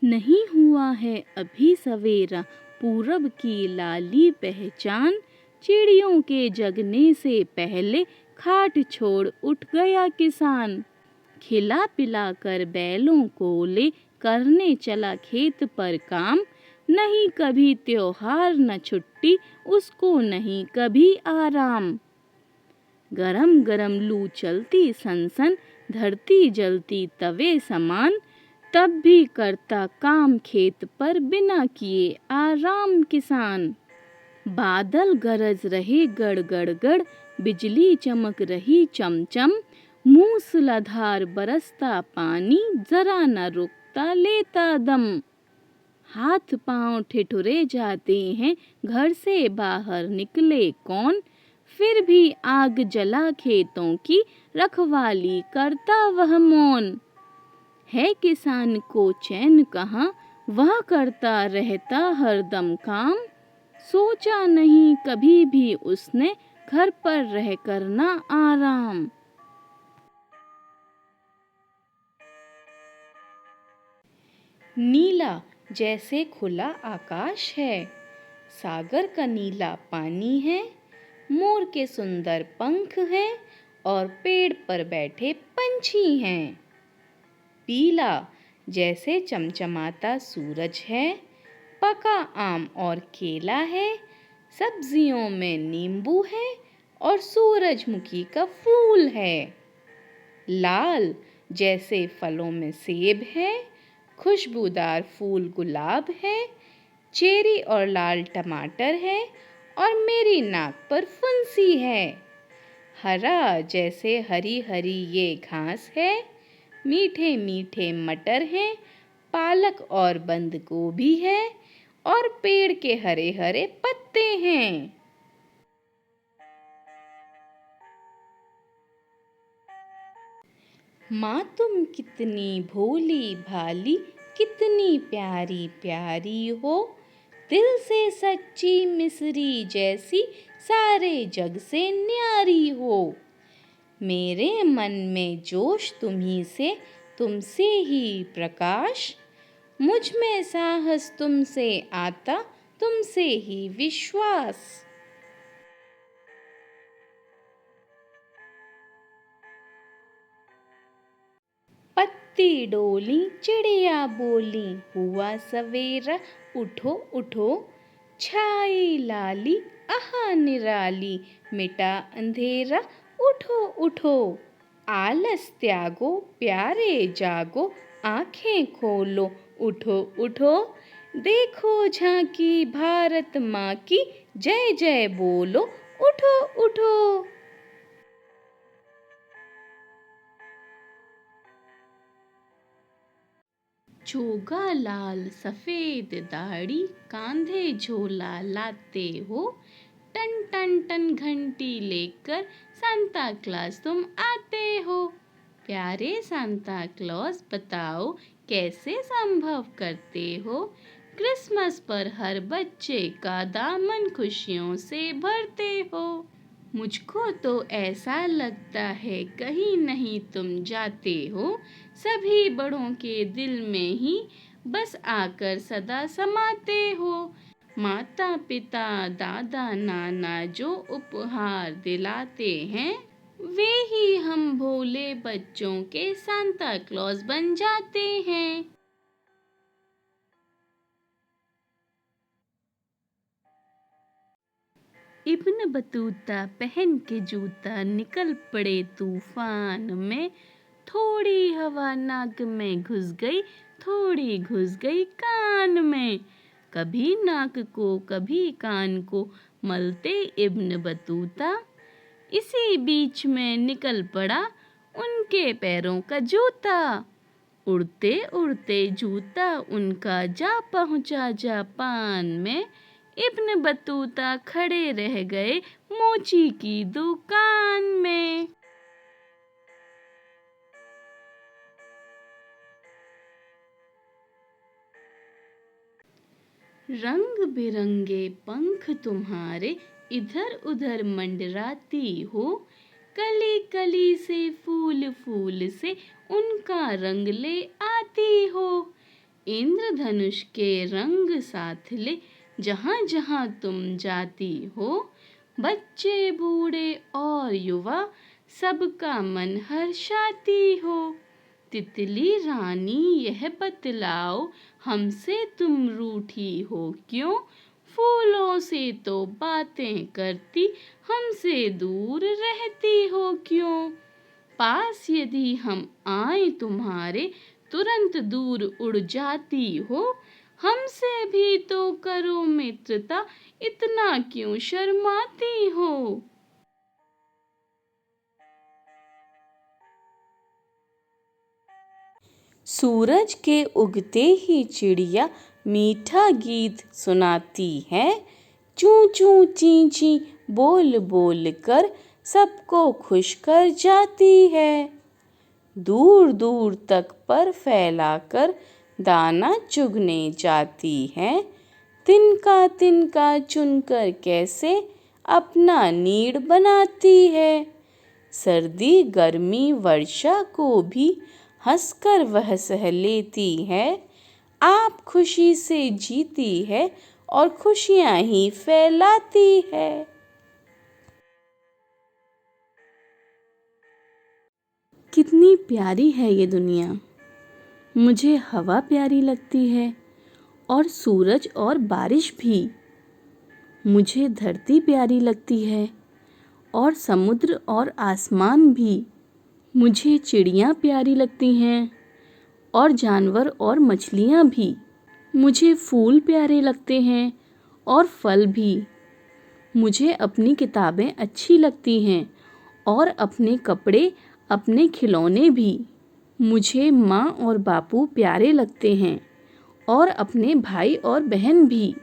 नहीं हुआ है अभी सवेरा, पूरब की लाली पहचान। चिड़ियों के जगने से पहले खाट छोड़ उठ गया किसान। खिला पिला कर बैलों को ले करने चला खेत पर काम। नहीं कभी त्योहार न छुट्टी, उसको नहीं कभी आराम। गरम गरम लू चलती सनसन, धरती जलती तवे समान। तब भी करता काम खेत पर बिना किए आराम किसान। बादल गरज रहे गड़ गड़ गड़, बिजली चमक रही चमचम। मूसलाधार बरसता पानी, जरा न रुकता लेता दम। हाथ पांव ठिठुरे जाते हैं, घर से बाहर निकले कौन। फिर भी आग जला खेतों की, रखवाली करता वह मौन। है किसान को चैन कहाँ, वह करता रहता हरदम काम। सोचा नहीं कभी भी उसने, घर पर रह करना आराम। नीला जैसे खुला आकाश है, सागर का नीला पानी है। मोर के सुंदर पंख हैं और पेड़ पर बैठे पंछी हैं। पीला जैसे चमचमाता सूरज है, पका आम और केला है। सब्जियों में नींबू है और सूरजमुखी का फूल है। लाल जैसे फलों में सेब है, खुशबूदार फूल गुलाब है। चेरी और लाल टमाटर है और मेरी नाक पर फुंसी है। हरा जैसे हरी हरी ये घास है, मीठे मीठे मटर हैं। पालक और बंद गोभी है और पेड़ के हरे हरे पत्ते हैं। माँ तुम कितनी भोली भाली, कितनी प्यारी प्यारी हो। दिल से सच्ची मिसरी जैसी, सारे जग से न्यारी हो। मेरे मन में जोश तुम्ही से, तुमसे ही प्रकाश। मुझ में साहस तुमसे आता, तुमसे ही विश्वास। पत्ती डोली चिड़िया बोली, हुआ सवेरा उठो उठो। छाई लाली आहा निराली, मिटा अंधेरा उठो उठो। आलस त्यागो प्यारे जागो, आंखें खोलो उठो उठो। देखो झांकी भारत माँ की, जय जय बोलो उठो उठो। चोगा लाल सफेद दाढ़ी, कांधे झोला लाते हो। टन टन टन घंटी लेकर सांता क्लॉस तुम आते हो। प्यारे सांता क्लॉस बताओ, कैसे संभव करते हो। क्रिसमस पर हर बच्चे का दामन खुशियों से भरते हो। मुझको तो ऐसा लगता है कहीं नहीं तुम जाते हो। सभी बड़ों के दिल में ही बस आकर सदा समाते हो। माता पिता दादा नाना जो उपहार दिलाते हैं, वे ही हम भोले बच्चों के सांता क्लॉस बन जाते हैं। इब्न बतूता पहन के जूता, निकल पड़े तूफान में। थोड़ी हवा नाक में घुस गई, थोड़ी घुस गई कान में। कभी नाक को कभी कान को मलते इब्न बतूता, इसी बीच में निकल पड़ा उनके पैरों का जूता। उड़ते उड़ते जूता उनका जा पहुंचा जापान में। इब्न बतूता खड़े रह गए मोची की दुकान में। रंग बिरंगे पंख तुम्हारे, इधर उधर मंडराती हो। कली कली से फूल फूल से उनका रंग ले आती हो। इंद्रधनुष के रंग साथ ले, जहाँ जहाँ तुम जाती हो। बच्चे बूढ़े और युवा सबका मन हर्षाती हो। तितली रानी यह बतलाओ, हमसे तुम रूठी हो क्यों? फूलों से तो बातें करती, हमसे दूर रहती हो क्यों? पास यदि हम आए तुम्हारे, तुरंत दूर उड़ जाती हो। हमसे भी तो करो मित्रता, इतना क्यों शर्माती हो? सूरज के उगते ही चिड़िया मीठा गीत सुनाती है। चूं चूं ची ची बोल बोल कर सबको खुश कर जाती है। दूर दूर तक पर फैलाकर दाना चुगने जाती है। तिनका तिनका चुनकर कैसे अपना नीड़ बनाती है। सर्दी गर्मी वर्षा को भी हंसकर वह सह लेती है। आप खुशी से जीती है और खुशियां ही फैलाती है। कितनी प्यारी है ये दुनिया। मुझे हवा प्यारी लगती है और सूरज और बारिश भी। मुझे धरती प्यारी लगती है और समुद्र और आसमान भी। मुझे चिड़ियाँ प्यारी लगती हैं और जानवर और मछलियाँ भी। मुझे फूल प्यारे लगते हैं और फल भी। मुझे अपनी किताबें अच्छी लगती हैं और अपने कपड़े, अपने खिलौने भी। मुझे माँ और बापू प्यारे लगते हैं और अपने भाई और बहन भी।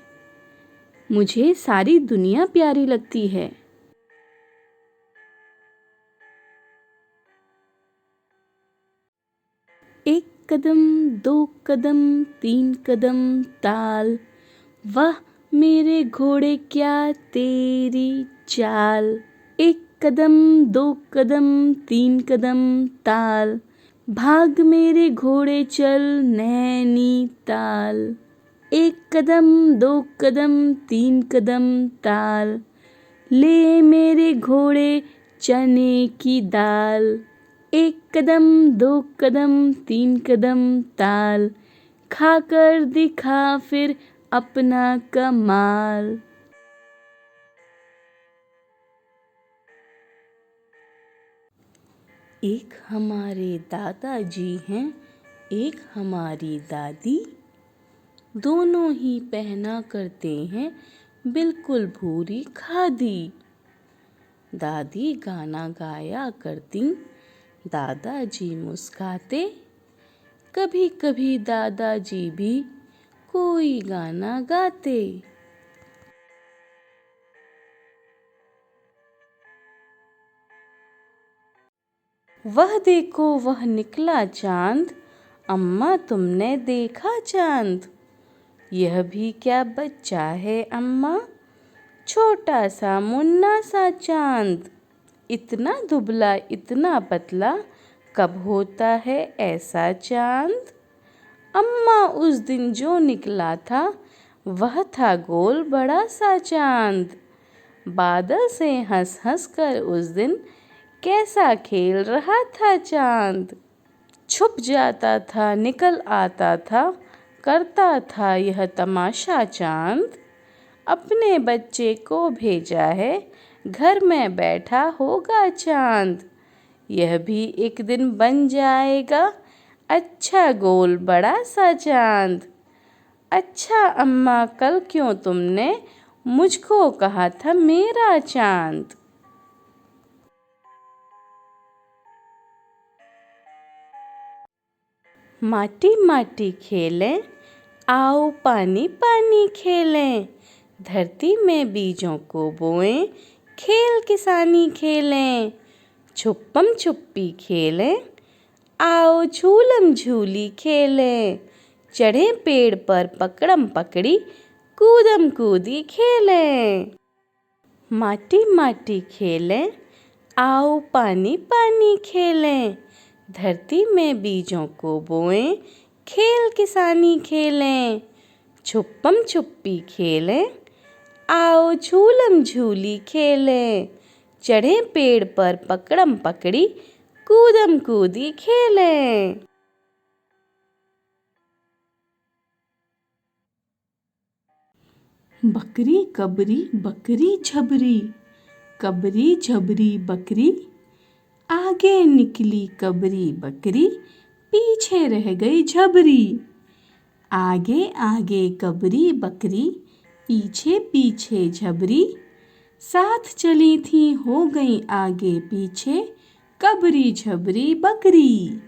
मुझे सारी दुनिया प्यारी लगती है। एक कदम, दो कदम, तीन कदम ताल, वाह मेरे घोड़े क्या तेरी चाल। एक कदम, दो कदम, तीन कदम ताल, भाग मेरे घोड़े चल नैनीताल। एक कदम, दो कदम, तीन कदम ताल, ले मेरे घोड़े चने की दाल। एक कदम, दो कदम, तीन कदम ताल, खाकर दिखा फिर अपना कमाल। एक हमारे दादाजी हैं, एक हमारी दादी, दोनों ही पहना करते हैं बिल्कुल भूरी खादी। दादी गाना गाया करती, दादाजी मुस्काते, कभी कभी दादाजी भी कोई गाना गाते। वह देखो वह निकला चांद, अम्मा तुमने देखा चांद? यह भी क्या बच्चा है अम्मा, छोटा सा मुन्ना सा चांद। इतना दुबला इतना पतला, कब होता है ऐसा चांद? अम्मा उस दिन जो निकला था, वह था गोल बड़ा सा चांद। बादल से हंस हंस कर उस दिन कैसा खेल रहा था चांद। छुप जाता था निकल आता था, करता था यह तमाशा चांद। अपने बच्चे को भेजा है, घर में बैठा होगा चांद। यह भी एक दिन बन जाएगा अच्छा गोल बड़ा सा चांद। अच्छा अम्मा कल क्यों तुमने मुझको कहा था मेरा चांद? माटी माटी खेलें, आओ पानी पानी खेलें। धरती में बीजों को बोएं, खेल किसानी खेलें। छुपम छुप्पी खेलें, आओ झूलम झूली खेलें। चढ़े पेड़ पर पकड़म पकड़ी, कूदम कूदी खेलें। माटी माटी खेलें, आओ पानी पानी खेलें। धरती में बीजों को बोएं, खेल किसानी खेलें। छुपम छुप्पी खेलें, आओ झूलम झूली खेलें, चढ़े पेड़ पर पकड़म पकड़ी, कूदम कूदी खेलें। बकरी कबरी बकरी झबरी, कबरी झबरी बकरी, आगे निकली कबरी बकरी, पीछे रह गई झबरी। आगे आगे कबरी बकरी, पीछे पीछे झबरी, साथ चली थी हो गई आगे पीछे, कबरी झबरी बकरी।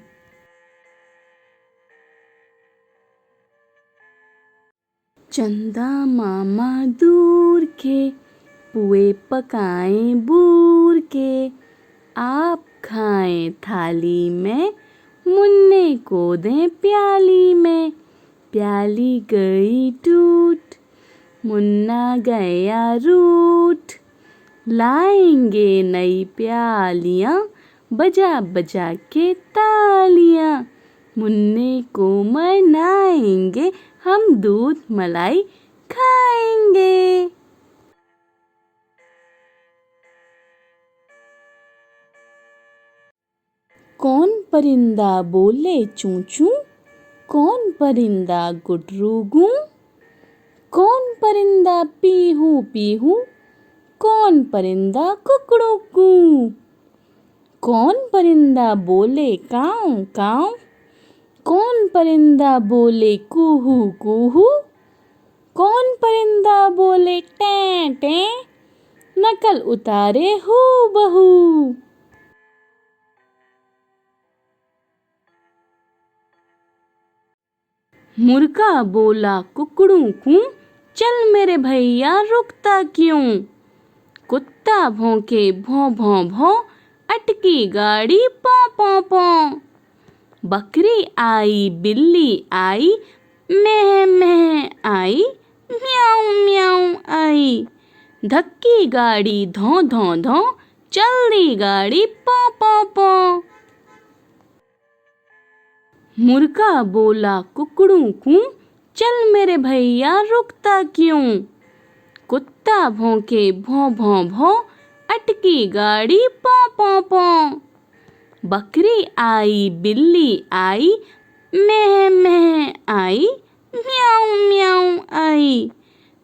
चंदा मामा दूर के, पुए पकाएं बूर के, आप खाएं थाली में, मुन्ने को दें प्याली में। प्याली गई टूट, मुन्ना गया रूठ, लाएंगे नई प्यालियाँ, बजा बजा के तालियाँ। मुन्ने को मनाएंगे, हम दूध मलाई खाएंगे। कौन परिंदा बोले चूं चूं, कौन परिंदा गुटरू गूं, कौन परिंदा पीहू पीहू, कौन परिंदा कुकड़ू कूं। कौन परिंदा बोले काऊ काऊ, कौन परिंदा बोले कूहू कूहू, कौन परिंदा बोले टें टें, नकल उतारे हूबहू। मुर्गा बोला कुकड़ू कूं, चल मेरे भैया रुकता क्यों। कुत्ता भौंके भौं भौं भौं, अटकी गाड़ी पौं पौं पौं। बकरी आई बिल्ली आई, मेह मेह आई, म्याऊं म्याऊं आई। धक्की गाड़ी धौं धौं धौं, चल दी गाड़ी पौं पौं पौं। मुर्गा बोला कुकड़ू कूं, चल मेरे भैया रुकता क्यों। कुत्ता भौंके भौं भौं भौं, अटकी गाड़ी पौं पौं पौं। बकरी आई बिल्ली आई, मेह मेह आई, म्याऊं म्याऊं आई।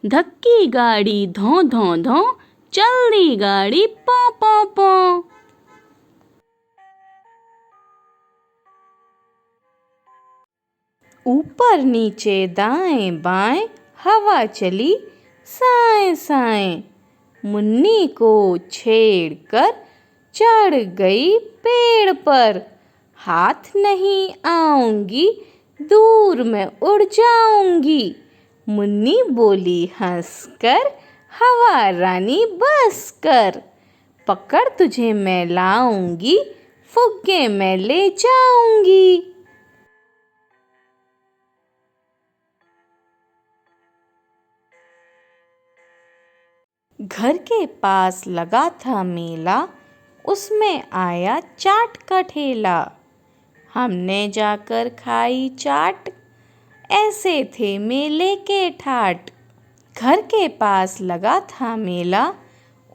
धक्की गाड़ी धौं धौं धौं, चल दी गाड़ी पौं पौं पौं। ऊपर नीचे दाएं बाएं, हवा चली साएं साएं। मुन्नी को छेड़ कर चढ़ गई पेड़ पर, हाथ नहीं आऊंगी, दूर मैं उड़ जाऊंगी। मुन्नी बोली हंसकर, हवा रानी बस कर, पकड़ तुझे मैं लाऊंगी, फुग्गे मैं ले जाऊंगी। घर के पास लगा था मेला, उसमें आया चाट का ठेला। हमने जाकर खाई चाट, ऐसे थे मेले के ठाट। घर के पास लगा था मेला,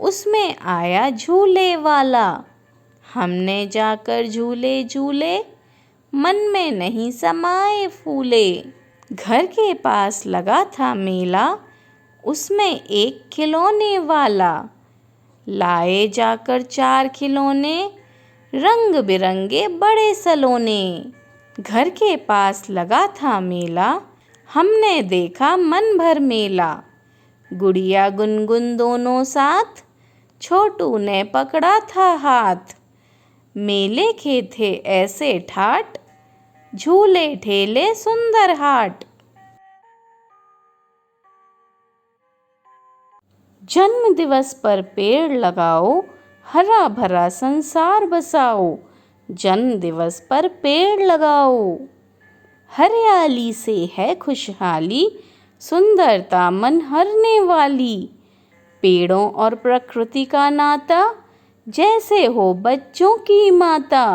उसमें आया झूले वाला। हमने जाकर झूले झूले, मन में नहीं समाए फूले। घर के पास लगा था मेला, उसमें एक खिलौने वाला। लाए जाकर 4 खिलौने, रंग बिरंगे बड़े सलोने। घर के पास लगा था मेला, हमने देखा मन भर मेला। गुड़िया गुनगुन दोनों साथ, छोटू ने पकड़ा था हाथ। मेले के थे ऐसे ठाट, झूले ठेले सुंदर हाट। जन्म दिवस पर पेड़ लगाओ, हरा भरा संसार बसाओ। जन्म दिवस पर पेड़ लगाओ, हरियाली से है खुशहाली, सुंदरता मन हरने वाली। पेड़ों और प्रकृति का नाता, जैसे हो बच्चों की माता।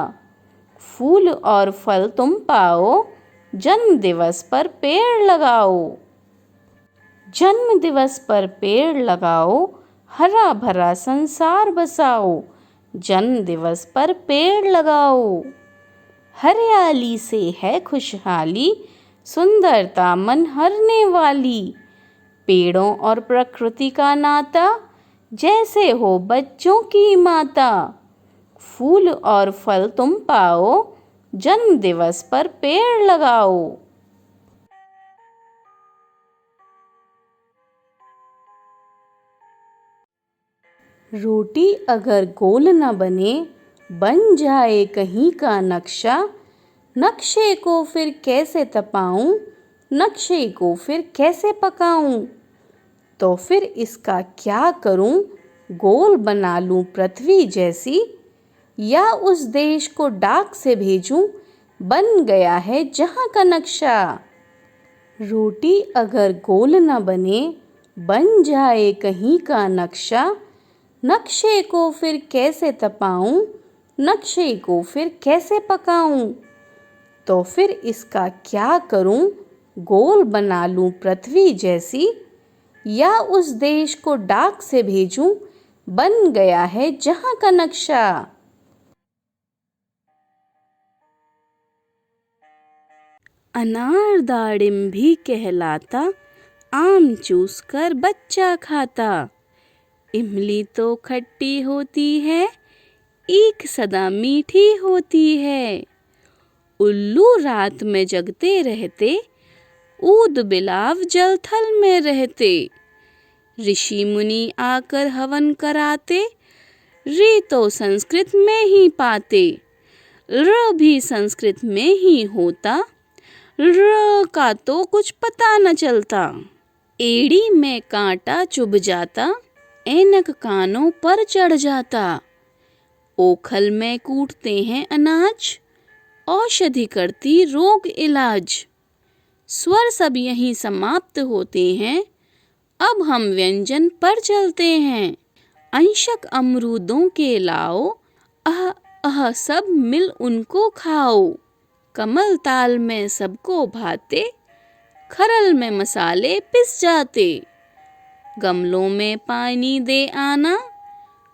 फूल और फल तुम पाओ, जन्म दिवस पर पेड़ लगाओ। जन्म दिवस पर पेड़ लगाओ, हरा भरा संसार बसाओ। जन्म दिवस पर पेड़ लगाओ। हरियाली से है खुशहाली, सुंदरता मन हरने वाली। पेड़ों और प्रकृति का नाता, जैसे हो बच्चों की माता। फूल और फल तुम पाओ, जन्म दिवस पर पेड़ लगाओ। रोटी अगर गोल न बने, बन जाए कहीं का नक्शा। नक्शे को फिर कैसे तपाऊं, नक्शे को फिर कैसे पकाऊं। तो फिर इसका क्या करूं, गोल बना लूं पृथ्वी जैसी। या उस देश को डाक से भेजूं, बन गया है जहां का नक्शा। रोटी अगर गोल न बने, बन जाए कहीं का नक्शा। नक्शे को फिर कैसे तपाऊं, नक्शे को फिर कैसे पकाऊं। तो फिर इसका क्या करूं, गोल बना लूं पृथ्वी जैसी। या उस देश को डाक से भेजूं, बन गया है जहां का नक्शा। अनार दाड़िम भी कहलाता, आम चूस कर बच्चा खाता। इमली तो खट्टी होती है, ईख सदा मीठी होती है। उल्लू रात में जगते रहते, ऊद बिलाव जल थल में रहते। ऋषि मुनि आकर हवन कराते, री तो संस्कृत में ही पाते। र भी संस्कृत में ही होता, र का तो कुछ पता न चलता। एड़ी में कांटा चुभ जाता, ऐनक कानों पर चढ़ जाता। ओखल में कूटते हैं अनाज, औषधि करती रोग इलाज। स्वर सब यहीं समाप्त होते हैं, अब हम व्यंजन पर चलते हैं। अंशक अमरूदों के लाओ, अह अह सब मिल उनको खाओ। कमल ताल में सबको भाते, खरल में मसाले पिस जाते। गमलों में पानी दे आना,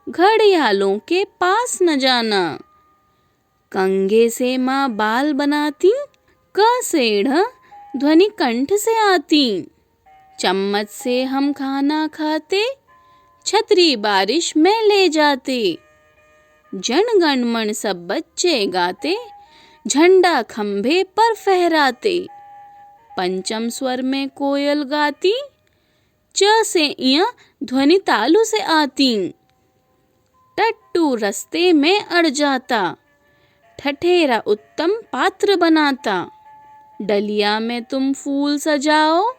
घड़ियालों के पास न जाना। कंघे से माँ बाल बनाती, क से ढ़ ध्वनि कंठ से आती। चम्मच से हम खाना खाते, छतरी बारिश में ले जाते। जन गण मन सब बच्चे गाते, झंडा खंभे पर फहराते। पंचम स्वर में कोयल गाती, च से इया ध्वनि तालु से आती। टट्टू रस्ते में अड़ जाता, ठठेरा उत्तम पात्र बनाता। डलिया में तुम फूल सजाओ,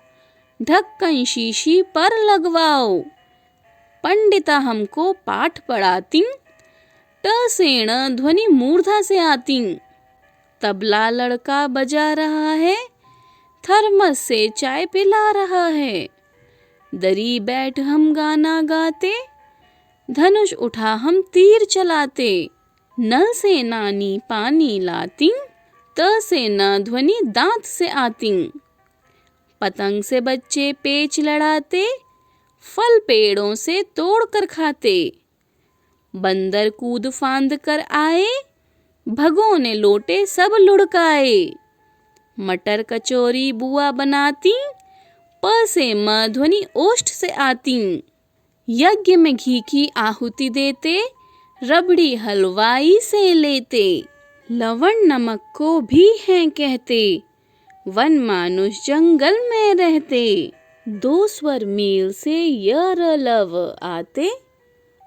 ढक्कन शीशी पर लगवाओ। पंडिता हमको पाठ पढ़ाती, ट से ण ध्वनि मूर्धा से आती। तबला लड़का बजा रहा है, थर्मस से चाय पिला रहा है। दरी बैठ हम गाना गाते, धनुष उठा हम तीर चलाते। नल से नानी पानी लाती, त से न ध्वनि दांत से आती। पतंग से बच्चे पेच लड़ाते, फल पेड़ों से तोड़ कर खाते। बंदर कूद फांद कर आए, भगोने लोटे सब लुढ़काए। मटर कचौरी बुआ बनाती, प से म ध्वनि ओष्ठ से आती। यज्ञ में घी की आहुति देते, रबड़ी हलवाई से लेते। लवण नमक को भी हैं कहते, वन मानुष जंगल में रहते। दो स्वर मेल से य र लव आते,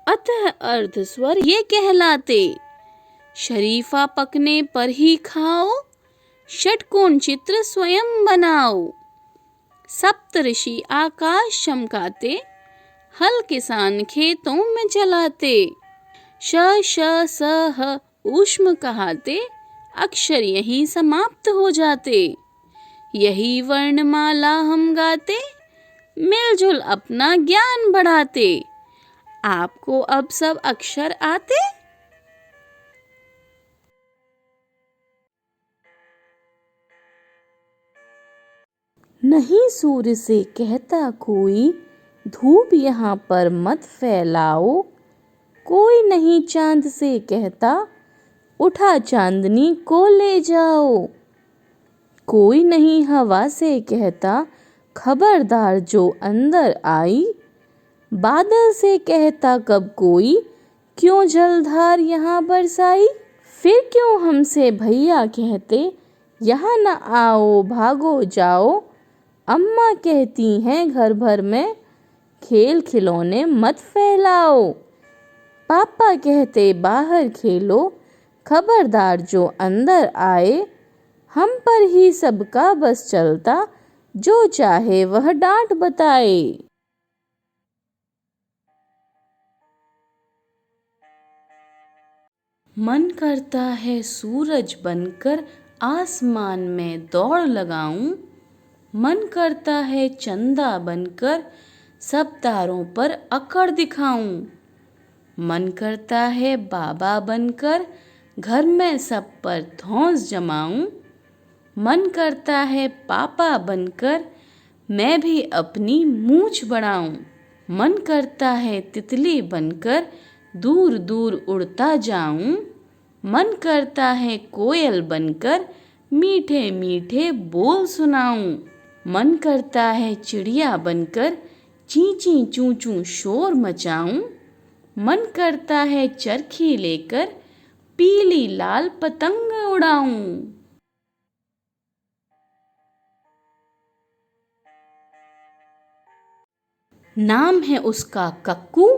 अतः अर्ध स्वर ये कहलाते। शरीफा पकने पर ही खाओ, षटकोण चित्र स्वयं बनाओ। सप्तऋषि आकाश चमकाते, हल किसान खेतों में चलाते। श श स ह ऊष्म कहाते, अक्षर यहीं समाप्त हो जाते। यही वर्णमाला हम गाते, मिलजुल अपना ज्ञान बढ़ाते। आपको अब सब अक्षर आते? नहीं सूर्य से कहता कोई, धूप यहाँ पर मत फैलाओ। कोई नहीं चांद से कहता, उठा चांदनी को ले जाओ। कोई नहीं हवा से कहता, खबरदार जो अंदर आई। बादल से कहता कब कोई, क्यों जलधार यहाँ बरसाई। फिर क्यों हमसे भैया कहते, यहाँ न आओ भागो जाओ। अम्मा कहती हैं घर भर में, खेल खिलौने मत फैलाओ। पापा कहते बाहर खेलो, खबरदार जो अंदर आए। हम पर ही सबका बस चलता, जो चाहे वह डांट बताए। मन करता है सूरज बनकर आसमान में दौड़ लगाऊं। मन करता है चंदा बनकर सब तारों पर अकड़ दिखाऊं। मन करता है बाबा बनकर घर में सब पर धौंस जमाऊं। मन करता है पापा बनकर मैं भी अपनी मूंछ बढ़ाऊं। मन करता है तितली बनकर दूर दूर उड़ता जाऊं। मन करता है कोयल बनकर मीठे मीठे बोल सुनाऊं। मन करता है चिड़िया बनकर चींची चूं चूं शोर मचाऊं। मन करता है चरखी लेकर पीली लाल पतंग उड़ाऊं। नाम है उसका कक्कू।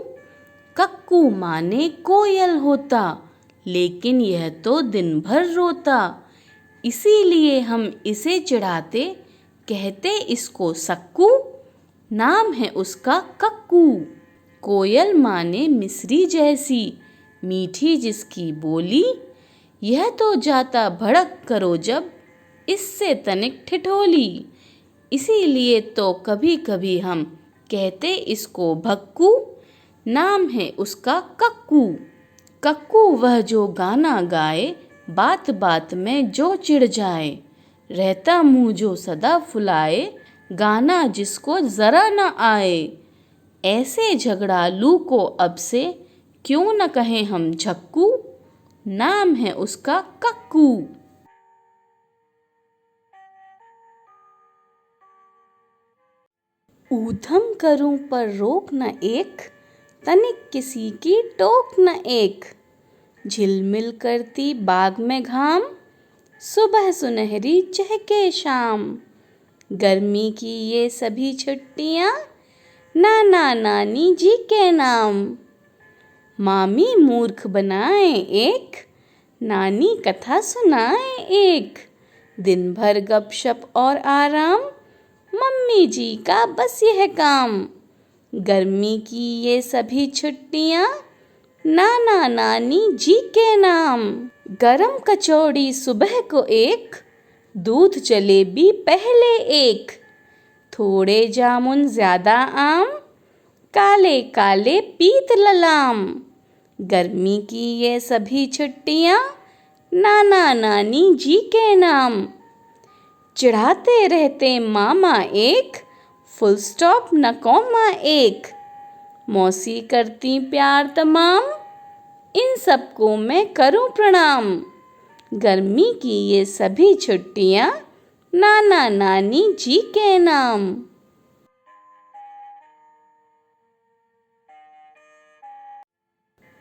कक्कू माने कोयल होता, लेकिन यह तो दिन भर रोता। इसीलिए हम इसे चिढ़ाते, कहते इसको सक्कू। नाम है उसका कक्कू। कोयल माने मिस्री जैसी, मीठी जिसकी बोली। यह तो जाता भड़क करो जब, इससे तनिक ठिठोली। इसीलिए तो कभी कभी हम कहते इसको भक्कू। नाम है उसका कक्कू। कक्कू वह जो गाना गाए, बात बात में जो चिढ़ जाए। रहता मुँह जो सदा फुलाए, गाना जिसको जरा न आए। ऐसे झगड़ालू को अब से क्यों न कहें हम झक्कू। नाम है उसका कक्कू। ऊधम करूं पर रोक न एक, तनिक किसी की टोक न एक। झिलमिल करती बाग में घाम, सुबह सुनहरी चहके शाम। गर्मी की ये सभी छुट्टियाँ, नाना नानी जी के नाम। मामी मूर्ख बनाए एक, नानी कथा सुनाए एक। दिन भर गपशप और आराम, मम्मी जी का बस यह काम। गर्मी की ये सभी छुट्टियाँ, नाना नानी जी के नाम। गरम कचौड़ी सुबह को एक, दूध जलेबी पहले एक। थोड़े जामुन ज्यादा आम, काले काले पीत ललाम। गर्मी की ये सभी छुट्टियाँ, नाना नानी जी के नाम। चिढ़ाते रहते मामा एक, फुल स्टॉप न कॉमा एक। मौसी करती प्यार तमाम, इन सबको मैं करूं प्रणाम। गर्मी की ये सभी छुट्टियाँ, नाना नानी जी के नाम।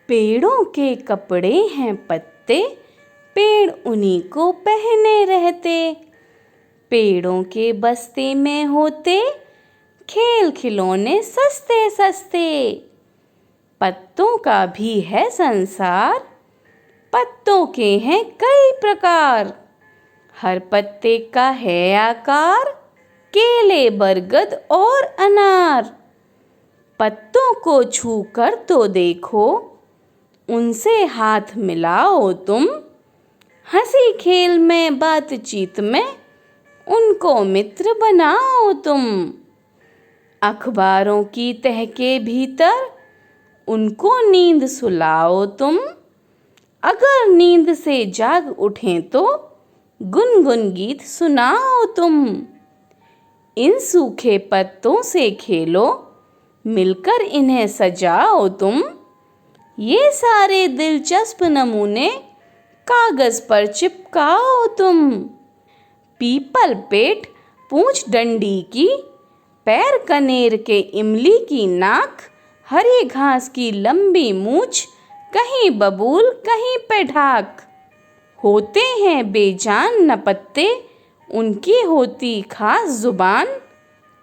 पेड़ों के कपड़े हैं पत्ते, पेड़ उन्हीं को पहने रहते। पेड़ों के बस्ते में होते, खेल खिलौने सस्ते सस्ते। पत्तों का भी है संसार, पत्तों के हैं कई प्रकार। हर पत्ते का है आकार, केले बरगद और अनार। पत्तों को छू कर तो देखो, उनसे हाथ मिलाओ तुम। हंसी खेल में बातचीत में, उनको मित्र बनाओ तुम। अखबारों की तह के भीतर, उनको नींद सुलाओ तुम। अगर नींद से जाग उठें तो, गुनगुन गीत सुनाओ तुम। इन सूखे पत्तों से खेलो, मिलकर इन्हें सजाओ तुम। ये सारे दिलचस्प नमूने कागज पर चिपकाओ तुम। पीपल पेट पूंछ डंडी की, पैर कनेर के इमली की नाक, हरी घास की लंबी मूछ, कहीं बबूल कहीं पे ढाक। होते हैं बेजान न पत्ते, उनकी होती खास जुबान।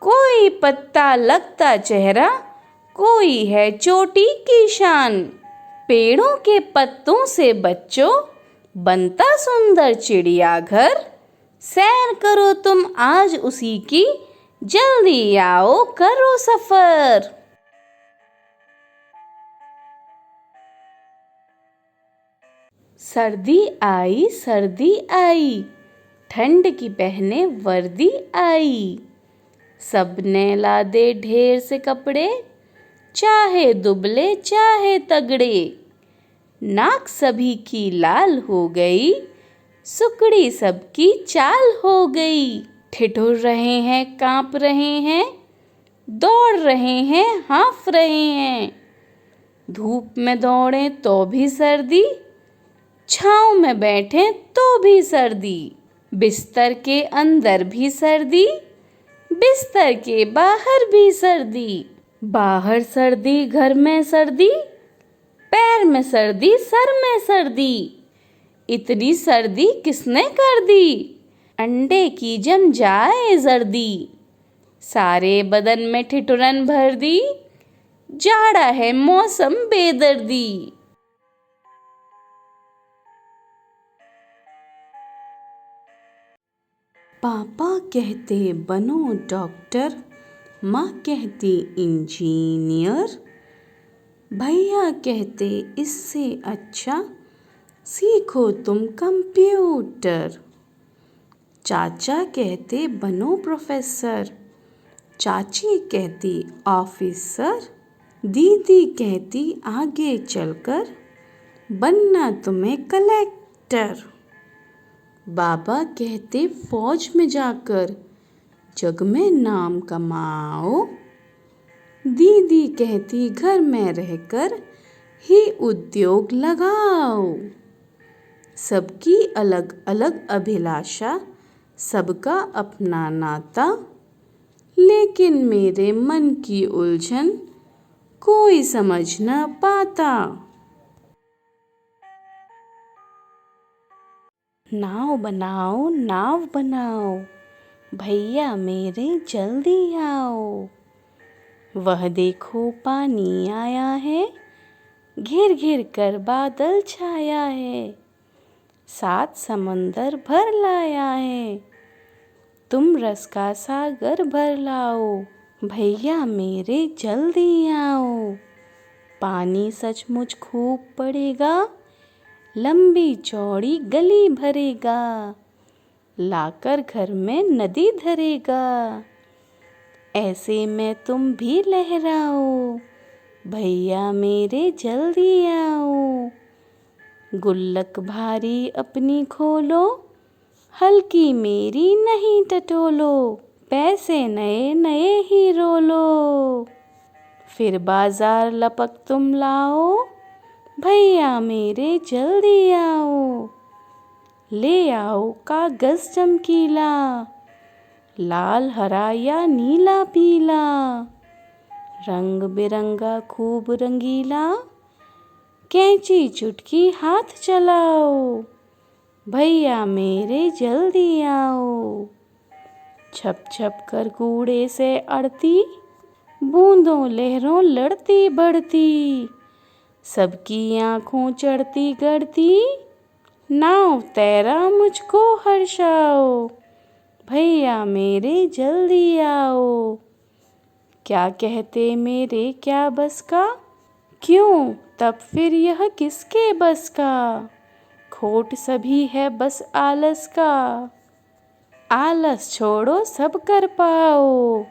कोई पत्ता लगता चेहरा, कोई है चोटी की शान। पेड़ों के पत्तों से बच्चों बनता सुंदर चिड़ियाघर। सैर करो तुम आज उसी की, जल्दी आओ करो सफर। सर्दी आई, ठंड की पहने वर्दी आई। सबने ला दे ढेर से कपड़े, चाहे दुबले चाहे तगड़े। नाक सभी की लाल हो गई, सुकड़ी सबकी चाल हो गई। ठिठुर रहे हैं कांप रहे हैं, दौड़ रहे हैं हाँफ रहे हैं। धूप में दौड़े तो भी सर्दी, छाँव में बैठे तो भी सर्दी। बिस्तर के अंदर भी सर्दी, बिस्तर के बाहर भी सर्दी। बाहर सर्दी घर में सर्दी, पैर में सर्दी सर में सर्दी। इतनी सर्दी किसने कर दी, अंडे की जम जाए जर्दी। सारे बदन में ठिठुरन भर दी, जाड़ा है मौसम बेदर्दी। पापा कहते बनो डॉक्टर, माँ कहती इंजीनियर। भैया कहते इससे अच्छा सीखो तुम कंप्यूटर। चाचा कहते बनो प्रोफेसर, चाची कहती ऑफिसर। दीदी कहती आगे चलकर बनना तुम्हें कलेक्टर। बाबा कहते फौज में जाकर जग में नाम कमाओ। दीदी कहती घर में रहकर ही उद्योग लगाओ। सबकी अलग अलग अभिलाषा, सबका अपना नाता, लेकिन मेरे मन की उलझन कोई समझ न पाता। नाव बनाओ, भैया मेरे जल्दी आओ। वह देखो पानी आया है, घिर घिर कर बादल छाया है। 7 समंदर भर लाया है, तुम रस का सागर भर लाओ। भैया मेरे जल्दी आओ, पानी सचमुच खूब पड़ेगा, लंबी चौड़ी गली भरेगा, लाकर घर में नदी धरेगा। ऐसे में तुम भी लहराओ, भैया मेरे जल्दी आओ। गुल्लक भारी अपनी खोलो, हल्की मेरी नहीं टटोलो। पैसे नए नए ही रोलो, फिर बाजार लपक तुम लाओ। भैया मेरे जल्दी आओ, ले आओ कागज चमकीला, लाल हरा या नीला पीला। रंग बिरंगा खूब रंगीला, कैंची चुटकी हाथ चलाओ। भैया मेरे जल्दी आओ। छप छप कर कूड़े से अड़ती, बूंदों लहरों लड़ती बढ़ती। सबकी आँखों चढ़ती गढ़ती, नाव तैरा मुझको हर्षाओ। भैया मेरे जल्दी आओ। क्या कहते मेरे क्या बस का, क्यों तब फिर यह किसके बस का। खोट सभी है बस आलस का, आलस छोड़ो सब कर पाओ।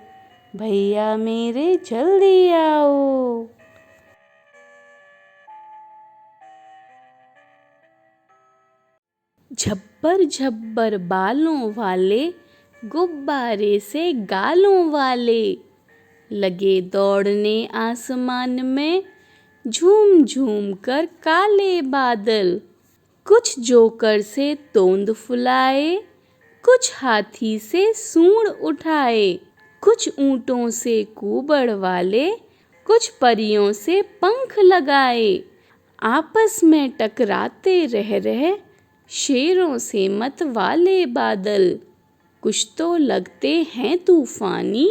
भैया मेरे जल्दी आओ। झब्बर झब्बर बालों वाले गुब्बारे से गालों वाले, लगे दौड़ने आसमान में, झूम झूम कर काले बादल। कुछ जोकर से तोंद फुलाए, कुछ हाथी से सूंड उठाए, कुछ ऊँटों से कुबड़ वाले, कुछ परियों से पंख लगाए। आपस में टकराते रह शेरों से मत वाले बादल। कुछ तो लगते हैं तूफानी,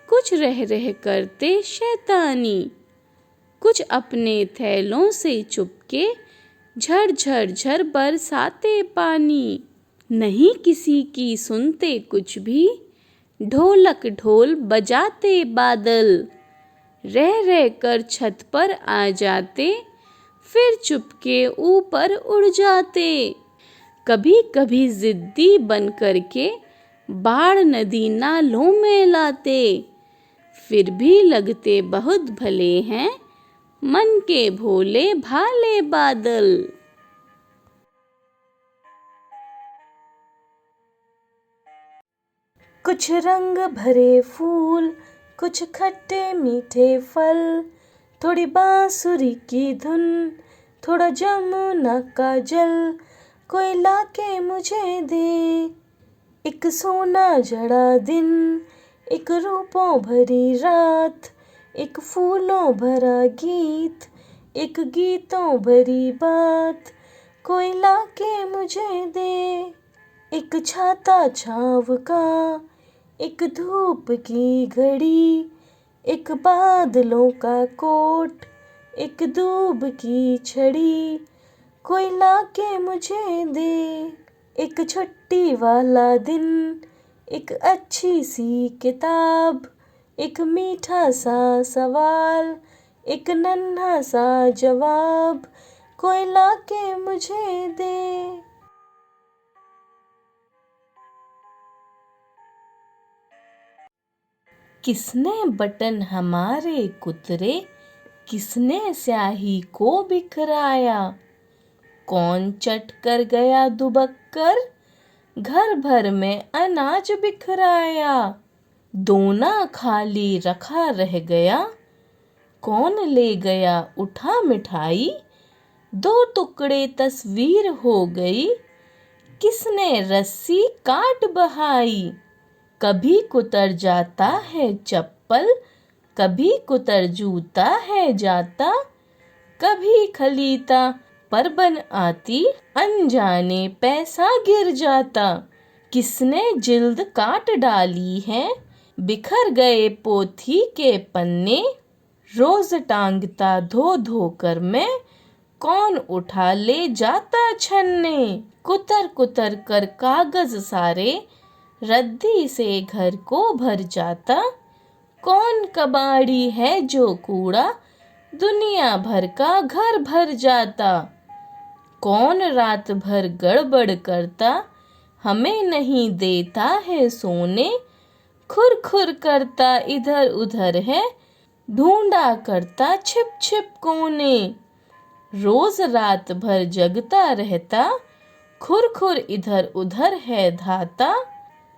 कुछ रह करते शैतानी। कुछ अपने थैलों से चुपके, झर झर झर बरसाते पानी। नहीं किसी की सुनते कुछ भी, ढोलक ढोल बजाते बादल। रह कर छत पर आ जाते, फिर चुपके ऊपर उड़ जाते। कभी कभी जिद्दी बन करके, बाढ़ नदी नालों में लाते। फिर भी लगते बहुत भले हैं, मन के भोले भाले बादल। कुछ रंग भरे फूल, कुछ खट्टे मीठे फल, थोड़ी बांसुरी की धुन, थोड़ा जमुना का जल। कोई लाके मुझे दे एक सोना जड़ा दिन, एक रूपों भरी रात, एक फूलों भरा गीत, एक गीतों भरी बात। कोई लाके मुझे दे एक छाता छाँव का, एक धूप की घड़ी, एक बादलों का कोट, एक दूब की छड़ी। कोई लाके मुझे दे एक छुट्टी वाला दिन, एक अच्छी सी किताब, एक मीठा सा सवाल, एक नन्हा सा जवाब। कोई लाके मुझे दे। किसने बटन हमारे कुतरे, किसने स्याही को बिखराया। कौन चट कर गया दुबक कर, घर भर में अनाज बिखराया। दोना खाली रखा रह गया, कौन ले गया उठा मिठाई। दो टुकड़े तस्वीर हो गई, किसने रस्सी काट बहाई। कभी कुतर जाता है चप्पल, कभी कुतर जूता है जाता। कभी खलीता पर बन आती, अनजाने पैसा गिर जाता। किसने जिल्द काट डाली है, बिखर गए पोथी के पन्ने। रोज टांगता धो धो कर मैं, कौन उठा ले जाता छन्ने। कुतर कुतर कर कागज सारे, रद्दी से घर को भर जाता। कौन कबाड़ी है जो कूड़ा, दुनिया भर का घर भर जाता। कौन रात भर गड़बड़ करता, हमें नहीं देता है सोने। खुर खुर करता इधर उधर है, ढूंढा करता छिप छिप कोने। रोज रात भर जगता रहता, खुर खुर इधर उधर है धाता।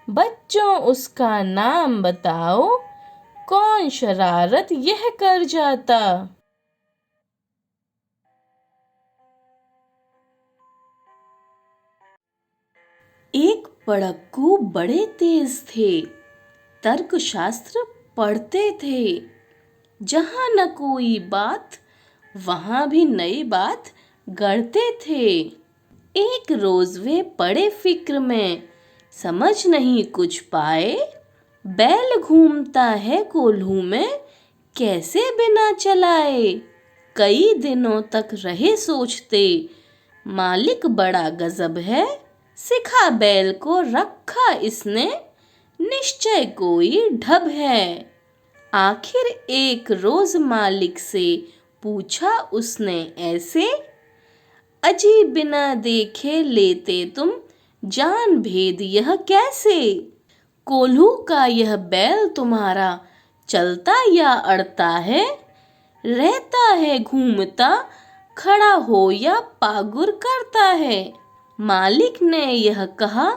बच्चों उसका नाम बताओ, कौन शरारत यह कर जाता। एक पढ़क्कू बड़े तेज थे, तर्कशास्त्र पढ़ते थे। जहाँ न कोई बात, वहाँ भी नई बात गढ़ते थे। एक रोज वे पड़े फिक्र में, समझ नहीं कुछ पाए। बैल घूमता है कोल्हू में, कैसे बिना चलाए। कई दिनों तक रहे सोचते, मालिक बड़ा गजब है। सिखा बैल को रखा इसने, निश्चय कोई ढब है। आखिर एक रोज मालिक से पूछा उसने ऐसे, अजी बिना देखे लेते तुम, जान भेद यह कैसे। कोल्हू का यह बैल तुम्हारा, चलता या अड़ता है। रहता है घूमता, खड़ा हो या पागुर करता है। मालिक ने यह कहा,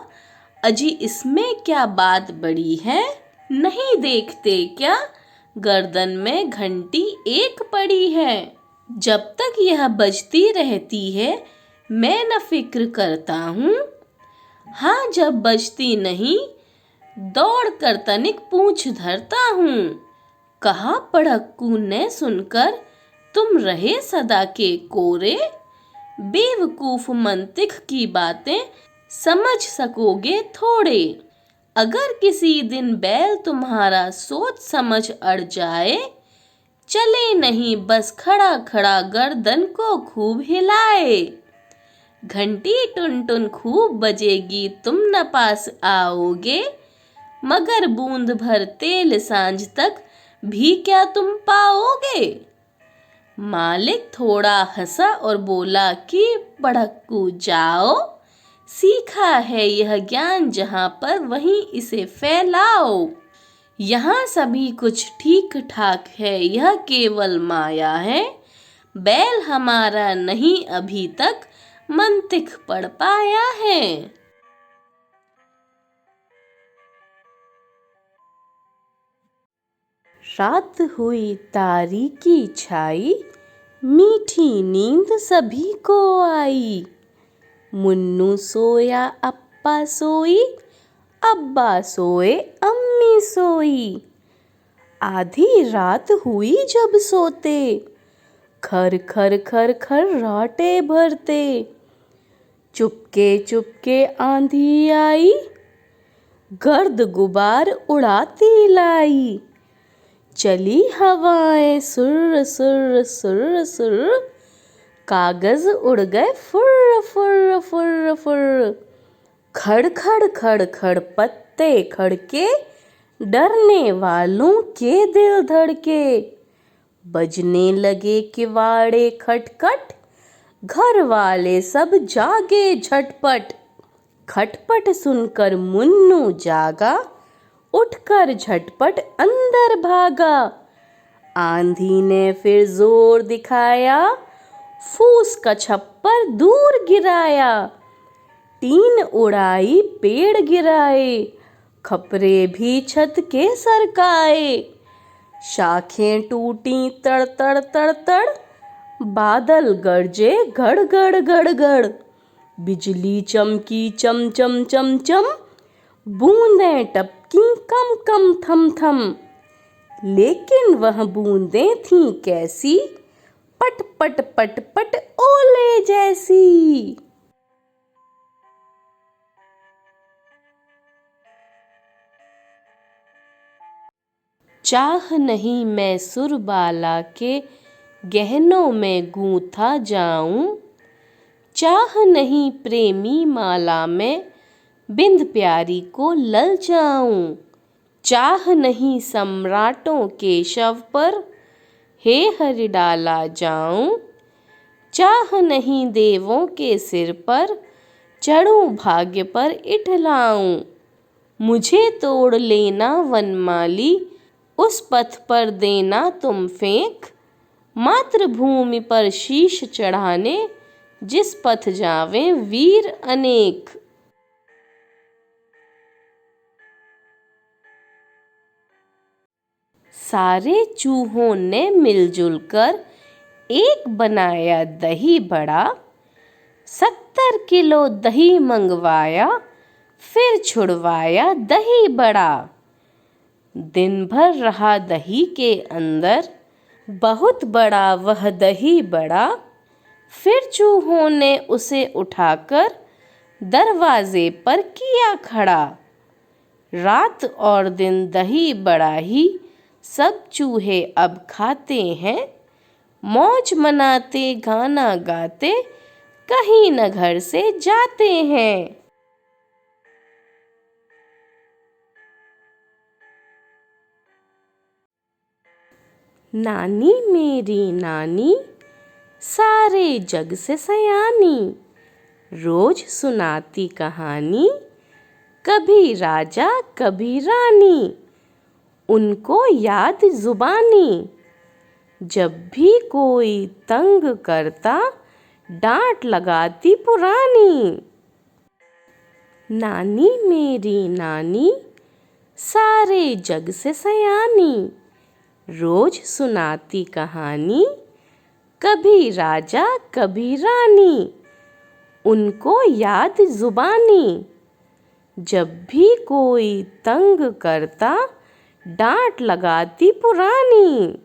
अजी इसमें क्या बात बड़ी है, नहीं देखते क्या गर्दन में घंटी एक पड़ी है। जब तक यह बजती रहती है मैं न फिक्र करता हूँ, हाँ जब बजती नहीं दौड़ कर तनिक पूछ धरता हूँ। कहा पढ़क्कू ने सुनकर तुम रहे सदा के कोरे, बेवकूफ मंतिक की बातें समझ सकोगे थोड़े। अगर किसी दिन बैल तुम्हारा सोच समझ अड़ जाए, चले नहीं बस खड़ा खड़ा गर्दन को खूब हिलाए। घंटी टुन टुन खूब बजेगी तुम न पास आओगे, मगर बूंद भर तेल सांझ तक भी क्या तुम पाओगे। मालिक थोड़ा हंसा और बोला कि पढ़क्कू जाओ, सीखा है यह ज्ञान जहाँ पर वहीं इसे फैलाओ। यहाँ सभी कुछ ठीक ठाक है, यह केवल माया है। बैल हमारा नहीं अभी तक मंतिक पढ़ पाया है। रात हुई तारीकी छाई, मीठी नींद सभी को आई। मुन्नू सोया अप्पा सोई, अब्बा सोए अम्मी सोई। आधी रात हुई जब सोते, खर खर खर खर राटे भरते। चुपके चुपके आंधी आई, गर्द गुबार उड़ाती लाई। चली हवाएं सुर सुर सुर सुर, कागज उड़ गए फुर फुर फुर फुर। खड़ खड़ खड़ खड़ पत्ते खड़के, डरने वालों के दिल धड़के। बजने लगे किवाड़े खटखट, घर वाले सब जागे झटपट। खटपट सुनकर मुन्नू जागा, उठकर झटपट अंदर भागा। आंधी ने फिर जोर दिखाया, फूस का छप्पर दूर गिराया। टीन उड़ाई पेड़ गिराए, खपरे भी छत के सरकाए। शाखें टूटी तड़ तड़ तड़ तड़, बादल गरजे गड़ गड़ गड़ गड़। बिजली चमकी चम चम चम चम, बूंदें टपकी कम कम थम थम। लेकिन वह बूंदें थीं कैसी, पट पट पट पट ओले जैसी। चाह नहीं मैं सुरबाला के गहनों में गूंथा जाऊं, चाह नहीं प्रेमी माला में बिंद प्यारी को ललचाऊं। चाह नहीं सम्राटों के शव पर हे हरि डाला जाऊं, चाह नहीं देवों के सिर पर चढ़ूं भाग्य पर इठलाऊं। मुझे तोड़ लेना वनमाली, उस पथ पर देना तुम फेंक। मातृभूमि पर शीश चढ़ाने, जिस पथ जावें वीर अनेक। सारे चूहों ने मिलजुल कर एक बनाया दही बड़ा। 70 किलो दही मंगवाया, फिर छुड़वाया दही बड़ा। दिन भर रहा दही के अंदर, बहुत बड़ा वह दही बड़ा। फिर चूहों ने उसे उठाकर दरवाजे पर किया खड़ा। रात और दिन दही बड़ा ही सब चूहे अब खाते हैं। मौज मनाते गाना गाते कहीं न घर से जाते हैं। नानी मेरी नानी सारे जग से सयानी, रोज सुनाती कहानी, कभी राजा कभी रानी। उनको याद जुबानी, जब भी कोई तंग करता डांट लगाती पुरानी। नानी मेरी नानी सारे जग से सयानी, रोज सुनाती कहानी, कभी राजा कभी रानी, उनको याद जुबानी। जब भी कोई तंग करता डांट लगाती पुरानी।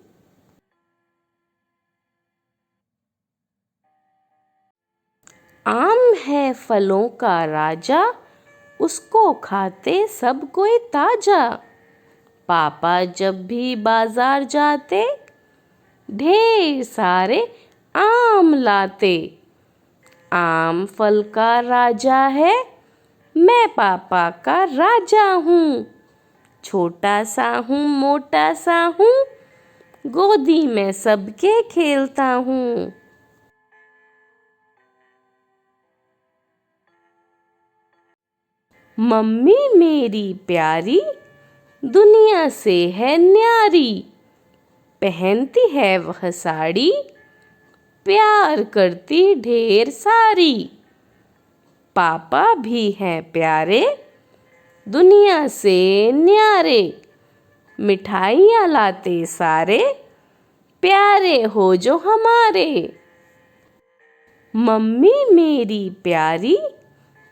आम है फलों का राजा, उसको खाते सब कोई ताजा। पापा जब भी बाजार जाते ढेर सारे आम लाते। आम फल का राजा है, मैं पापा का राजा हूँ। छोटा सा हूँ मोटा सा हूँ, गोदी में सबके खेलता हूँ। मम्मी मेरी प्यारी दुनिया से है न्यारी, पहनती है वह साड़ी, प्यार करती ढेर सारी। पापा भी हैं प्यारे दुनिया से न्यारे, मिठाइयाँ लाते सारे, प्यारे हो जो हमारे। मम्मी मेरी प्यारी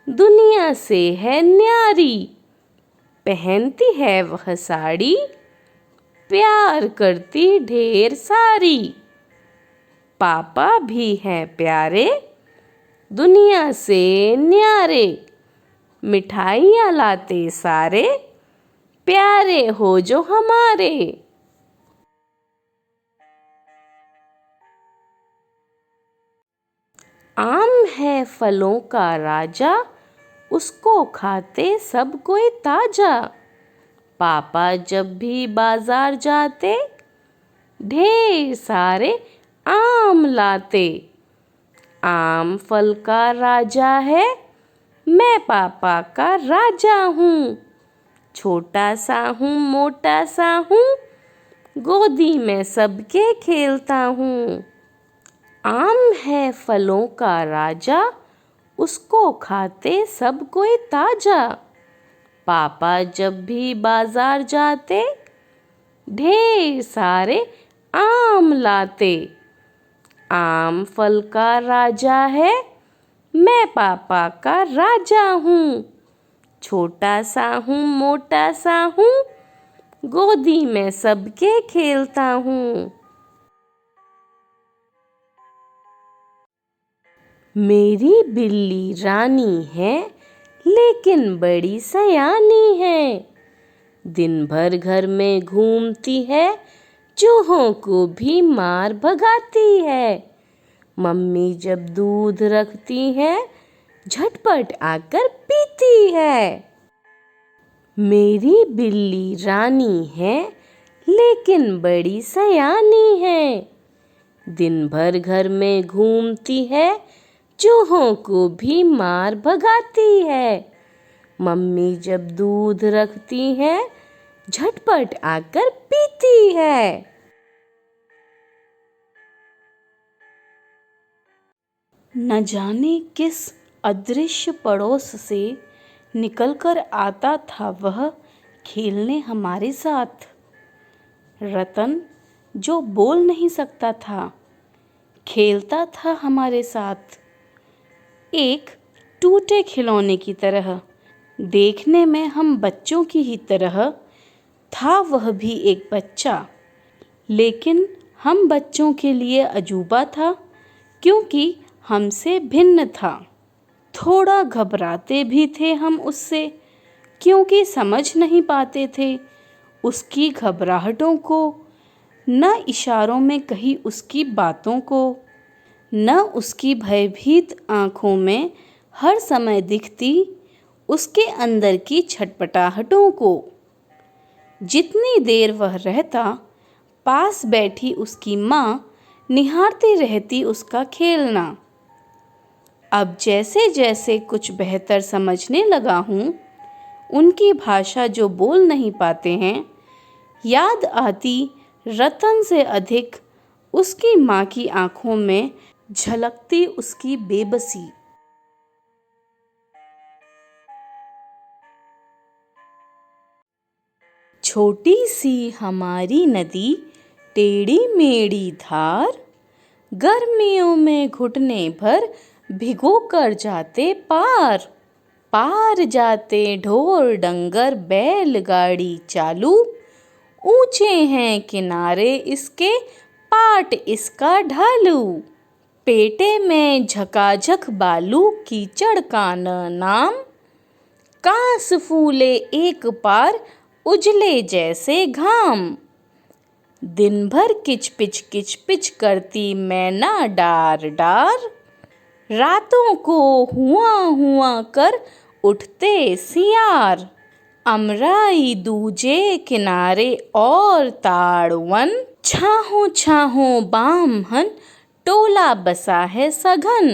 दुनिया से है न्यारी, पहनती है वह साड़ी, प्यार करती ढेर सारी। पापा भी हैं प्यारे दुनिया से न्यारे, मिठाइयाँ लाते सारे, प्यारे हो जो हमारे। आम है फलों का राजा, उसको खाते सब कोई ताजा। पापा जब भी बाजार जाते ढेर सारे आम लाते। आम फल का राजा है, मैं पापा का राजा हूँ। छोटा सा हूँ मोटा सा हूँ, गोदी में सबके खेलता हूँ। आम है फलों का राजा, उसको खाते सब कोई ताजा। पापा जब भी बाजार जाते ढेर सारे आम लाते। आम फल का राजा है, मैं पापा का राजा हूँ। छोटा सा हूँ मोटा सा हूँ, गोदी में सबके खेलता हूँ। मेरी बिल्ली रानी है, लेकिन बड़ी सयानी है। दिन भर घर में घूमती है, चूहों को भी मार भगाती है। मम्मी जब दूध रखती है, झटपट आकर पीती है। मेरी बिल्ली रानी है, लेकिन बड़ी सयानी है। दिन भर घर में घूमती है, चूहों को भी मार भगाती है। मम्मी जब दूध रखती है, झटपट आकर पीती है। न जाने किस अदृश्य पड़ोस से निकलकर आता था वह खेलने हमारे साथ। रतन, जो बोल नहीं सकता था, खेलता था हमारे साथ, एक टूटे खिलौने की तरह। देखने में हम बच्चों की ही तरह था वह भी एक बच्चा, लेकिन हम बच्चों के लिए अजूबा था, क्योंकि हमसे भिन्न था। थोड़ा घबराते भी थे हम उससे, क्योंकि समझ नहीं पाते थे उसकी घबराहटों को, न इशारों में कही उसकी बातों को, न उसकी भयभीत आँखों में हर समय दिखती उसके अंदर की छटपटाहटों को। जितनी देर वह रहता, पास बैठी उसकी माँ निहारती रहती उसका खेलना। अब जैसे जैसे कुछ बेहतर समझने लगा हूँ, उनकी भाषा जो बोल नहीं पाते हैं, याद आती रतन से अधिक उसकी माँ की आँखों में झलकती उसकी बेबसी। छोटी सी हमारी नदी, टेढ़ी मेढ़ी धार, गर्मियों में घुटने भर भिगो कर जाते पार। पार जाते ढोर डंगर बैलगाड़ी चालू, ऊंचे हैं किनारे इसके, पाट इसका ढालू। पेटे में झकाझक बालू, कीचड़ का न नाम, कांस फूले एक पार, उजले जैसे घाम। दिन भर किच पिच करती मैना डार डार, रातों को हुआ हुआ कर उठते सियार। अमराई दूजे किनारे और ताड़वन, छाहों छाहों बामहन, टोला बसा है सघन।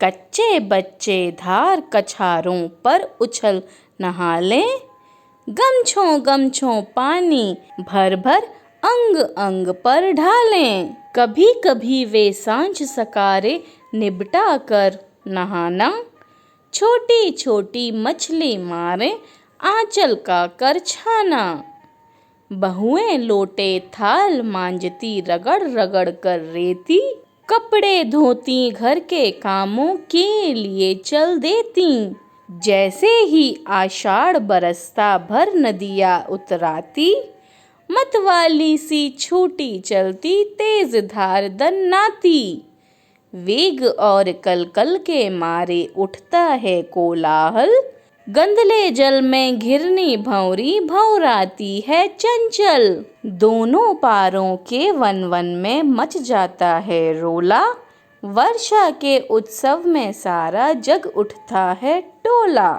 कच्चे बच्चे धार कछारों पर उछल नहा लें, गमछों गमछों पानी भर भर अंग अंग पर ढालें। कभी कभी वे सांझ सकारे निबटा कर नहाना, छोटी छोटी मछली मारे आंचल का कर छाना। बहुएं लोटे थाल मांजती रगड़ रगड़ कर रेती, कपड़े धोती घर के कामों के लिए चल देती। जैसे ही आषाढ़ बरसता भर नदियाँ उतराती, मतवाली सी छूटी चलती तेज धार दन्नाती। वेग और कलकल के मारे उठता है कोलाहल, गंदले जल में घिरनी भंवरी भौराती है चंचल। दोनों पारों के वन वन में मच जाता है रोला, वर्षा के उत्सव में सारा जग उठता है टोला।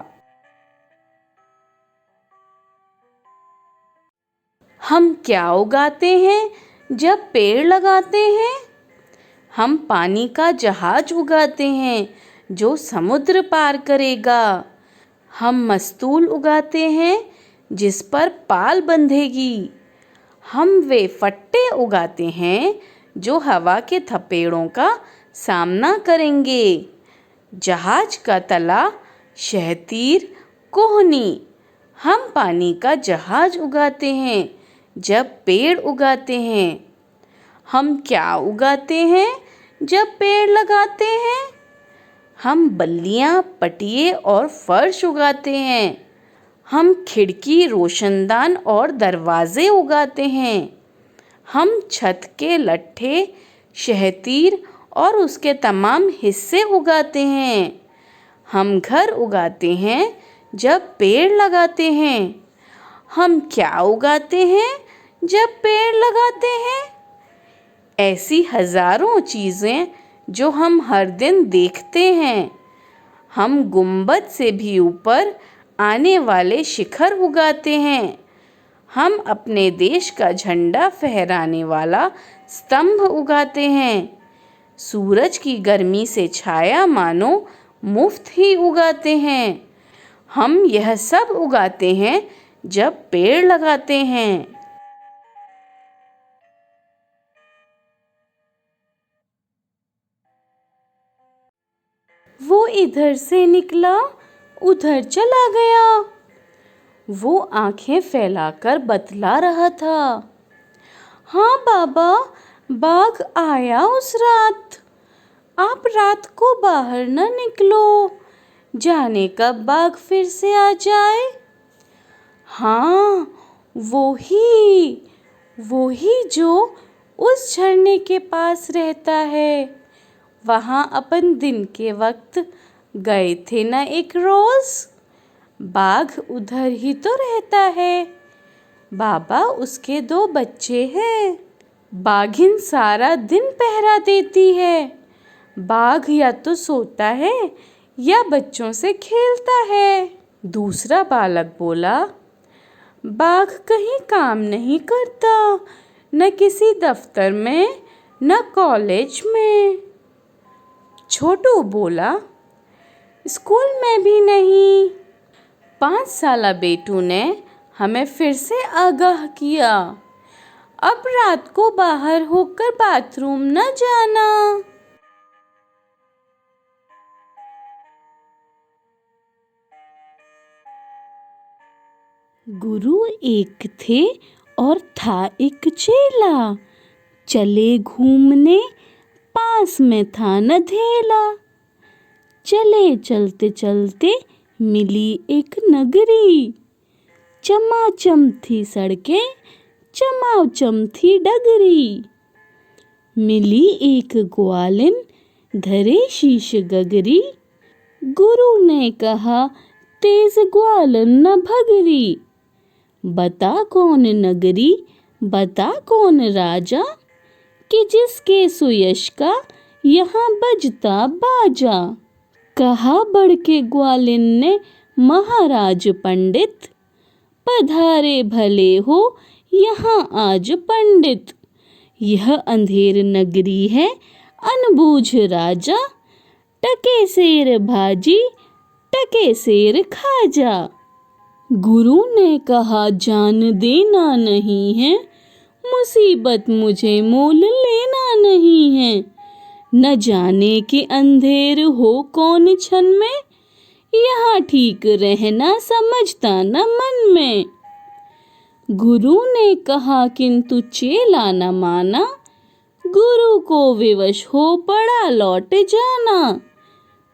हम क्या उगाते हैं जब पेड़ लगाते हैं? हम पानी का जहाज उगाते हैं जो समुद्र पार करेगा। हम मस्तूल उगाते हैं जिस पर पाल बंधेगी। हम वे फट्टे उगाते हैं जो हवा के थपेड़ों का सामना करेंगे। जहाज का तला, शहतीर, कोहनी। हम पानी का जहाज उगाते हैं जब पेड़ उगाते हैं। हम क्या उगाते हैं जब पेड़ लगाते हैं? हम बल्लियाँ, पटिए और फर्श उगाते हैं। हम खिड़की, रोशनदान और दरवाजे उगाते हैं। हम छत के लट्ठे, शहतीर और उसके तमाम हिस्से उगाते हैं। हम घर उगाते हैं जब पेड़ लगाते हैं। हम क्या उगाते हैं जब पेड़ लगाते हैं? ऐसी हजारों चीज़ें जो हम हर दिन देखते हैं। हम गुंबद से भी ऊपर आने वाले शिखर उगाते हैं। हम अपने देश का झंडा फहराने वाला स्तंभ उगाते हैं। सूरज की गर्मी से छाया मानो मुफ्त ही उगाते हैं। हम यह सब उगाते हैं जब पेड़ लगाते हैं। वो इधर से निकला, उधर चला गया। वो आंखें फैलाकर बतला रहा था। हाँ बाबा, बाघ आया उस रात। आप रात को बाहर न निकलो, जाने कब बाघ फिर से आ जाए। हाँ, वो ही जो उस झरने के पास रहता है। वहाँ अपन दिन के वक्त गए थे न एक रोज। बाघ उधर ही तो रहता है। बाबा, उसके 2 बच्चे हैं। बाघिन सारा दिन पहरा देती है। बाघ या तो सोता है या बच्चों से खेलता है। दूसरा बालक बोला, बाघ कहीं काम नहीं करता, न किसी दफ्तर में, न कॉलेज में। छोटू बोला, स्कूल में भी नहीं। 5 साला बेटू ने हमें फिर से आगाह किया, अब रात को बाहर होकर बाथरूम न जाना। गुरु एक थे और था एक चेला, चले घूमने पास में था नधेला। चले चलते चलते मिली एक नगरी, चमाचम थी सड़कें चमाचम थी डगरी। मिली एक ग्वालिन धरे शीश गगरी, गुरु ने कहा तेज ग्वालन न भगरी। बता कौन नगरी बता कौन राजा, कि जिसके सुयश का यहाँ बजता बाजा। कहा बढ़ के ग्वालिन ने महाराज पंडित, पधारे भले हो यहाँ आज पंडित। यह अंधेर नगरी है अनबूझ राजा, टके शेर भाजी टके शेर खाजा। गुरु ने कहा जान देना नहीं है, मुसीबत मुझे मोल लेना नहीं है। न जाने कि अंधेर हो कौन क्षण में, यहाँ ठीक रहना समझता न मन में। गुरु ने कहा किंतु चेला न माना, गुरु को विवश हो पड़ा लौट जाना।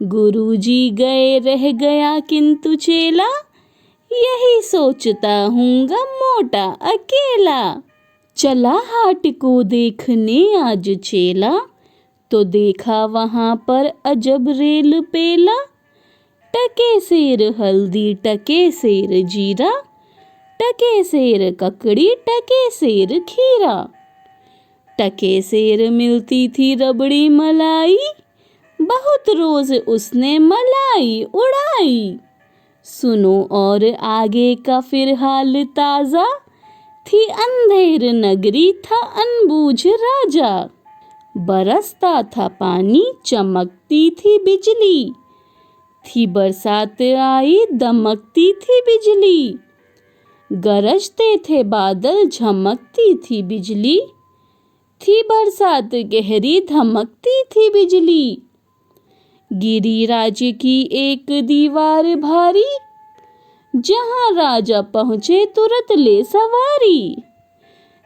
गुरुजी गए रह गया किंतु चेला, यही सोचता हूँगा मोटा अकेला। चला हाट को देखने आज चेला, तो देखा वहाँ पर अजब रेल पेला। टके शेर हल्दी टके शेर जीरा, टके शेर ककड़ी टके शेर खीरा। टके शेर मिलती थी रबड़ी मलाई, बहुत रोज उसने मलाई उड़ाई। सुनो और आगे का फिर हाल ताजा, थी अंधेर नगरी था अनबूझ राजा। बरसता था पानी चमकती थी बिजली, थी बरसात आई दमकती थी बिजली। गरजते थे बादल झमकती थी बिजली, थी बरसात गहरी धमकती थी बिजली। गिरिराज की एक दीवार भारी, जहाँ राजा पहुँचे तुरंत ले सवारी।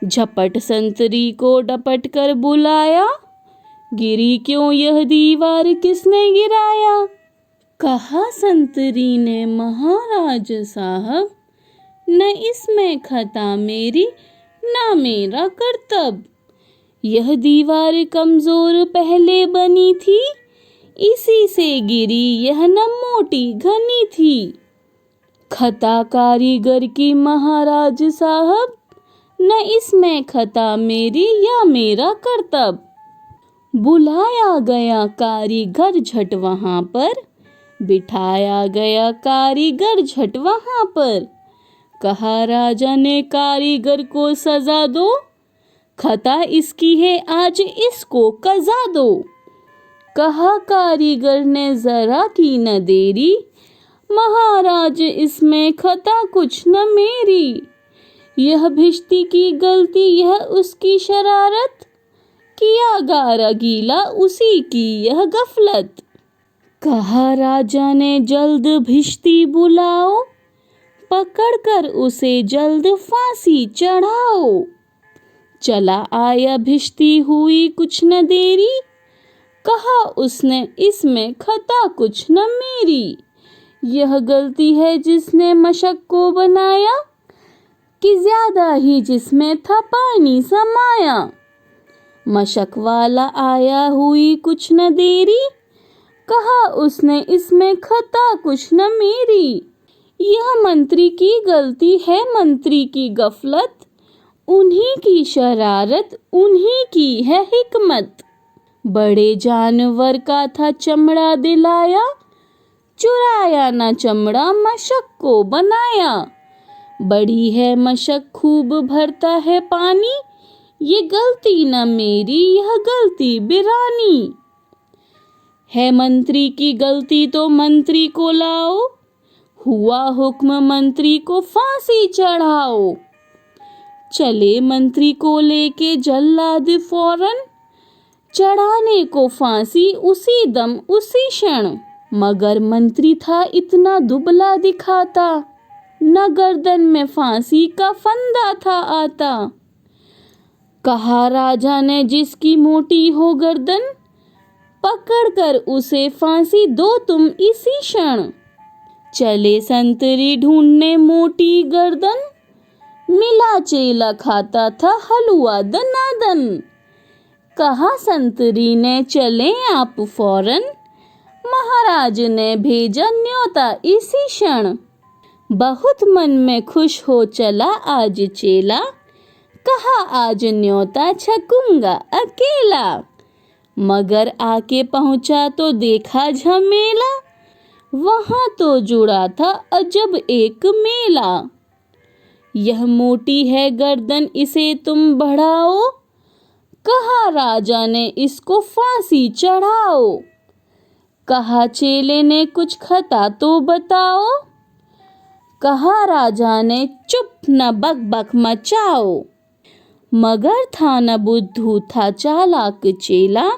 झपट संतरी को डपट कर बुलाया, गिरी क्यों यह दीवार किसने गिराया। कहा संतरी ने महाराज साहब, न इसमें खता मेरी न मेरा करतब। यह दीवार कमजोर पहले बनी थी, इसी से गिरी यह न मोटी घनी थी। खता कारीगर की महाराज साहब, न इसमें खता मेरी या मेरा करतब। बुलाया गया कारीगर झट वहाँ पर, बिठाया गया कारीगर झट वहाँ पर। कहा राजा ने कारीगर को सजा दो, खता इसकी है आज इसको कजा दो। कहा कारीगर ने जरा की न देरी, महाराज इसमें खता कुछ न मेरी। यह भिश्ती की गलती यह उसकी शरारत, किया गारा गीला उसी की यह गफलत। कहा राजा ने जल्द भिश्ती बुलाओ, पकड़कर उसे जल्द फांसी चढ़ाओ। चला आया भिश्ती हुई कुछ न देरी, कहा उसने इसमें खता कुछ न मेरी। यह गलती है जिसने मशक को बनाया, कि ज्यादा ही जिसमें था पानी समाया। मशक वाला आया हुई कुछ न देरी, कहा उसने इसमें खता कुछ न मेरी। यह मंत्री की गलती है मंत्री की गफलत, उन्हीं की शरारत उन्हीं की है हिकमत। बड़े जानवर का था चमड़ा दिलाया, चुराया न चमड़ा मशक को बनाया। बड़ी है मशक खूब भरता है पानी, ये गलती न मेरी यह गलती बिरानी। है मंत्री की गलती तो मंत्री को लाओ, हुआ हुक्म मंत्री को फांसी चढ़ाओ। चले मंत्री को लेके जल्लाद फौरन, चढ़ाने को फांसी उसी दम उसी क्षण। मगर मंत्री था इतना दुबला दिखाता, न गर्दन में फांसी का फंदा था आता। कहा राजा ने जिसकी मोटी हो गर्दन, पकड़कर उसे फांसी दो तुम इसी क्षण। चले संतरी ढूंढने मोटी गर्दन, मिला चेला खाता था हलवा दनादन। कहा संतरी ने चले आप फौरन, महाराज ने भेजा न्योता इसी क्षण। बहुत मन में खुश हो चला आज चेला, कहा आज न्योता छकूंगा अकेला। मगर आके पहुंचा तो देखा झमेला, वहां तो जुड़ा था अजब एक मेला। यह मोटी है गर्दन इसे तुम बढ़ाओ, कहा राजा ने इसको फांसी चढ़ाओ। कहा चेले ने कुछ खता तो बताओ, कहा राजा ने चुप न बक बक मचाओ। मगर था न बुद्धू था चालाक चेला,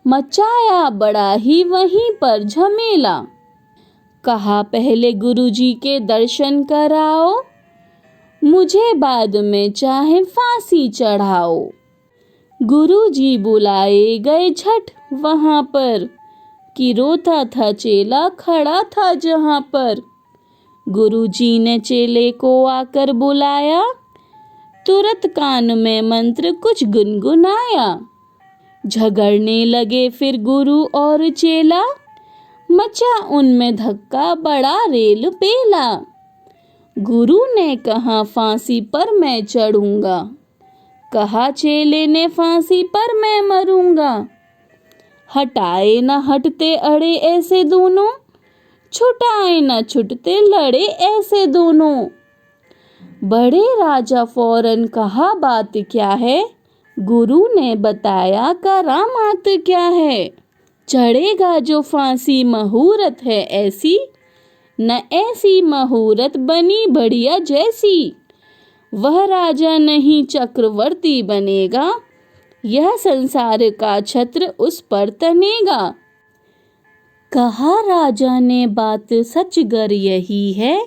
मचाया बड़ा ही वहीं पर झमेला। कहा पहले गुरुजी के दर्शन कराओ, मुझे बाद में चाहे फांसी चढ़ाओ। गुरुजी बुलाए गए झट वहां पर, कि रोता था चेला खड़ा था जहां पर। गुरुजी ने चेले को आकर बुलाया, तुरंत कान में मंत्र कुछ गुनगुनाया। झगड़ने लगे फिर गुरु और चेला, मचा उनमें धक्का बड़ा रेल पेला। गुरु ने कहा फांसी पर मैं चढ़ूंगा, कहा चेले ने फांसी पर मैं मरूंगा। हटाए न हटते अड़े ऐसे दोनों, छुटाए न छुटते लड़े ऐसे दोनों। बड़े राजा फौरन कहा बात क्या है, गुरु ने बताया करामात क्या है। चढ़ेगा जो फांसी मुहूर्त है ऐसी, न ऐसी मुहूर्त बनी बढ़िया जैसी। वह राजा नहीं चक्रवर्ती बनेगा, यह संसार का छत्र उस पर तनेगा। कहा राजा ने बात सचगर यही है,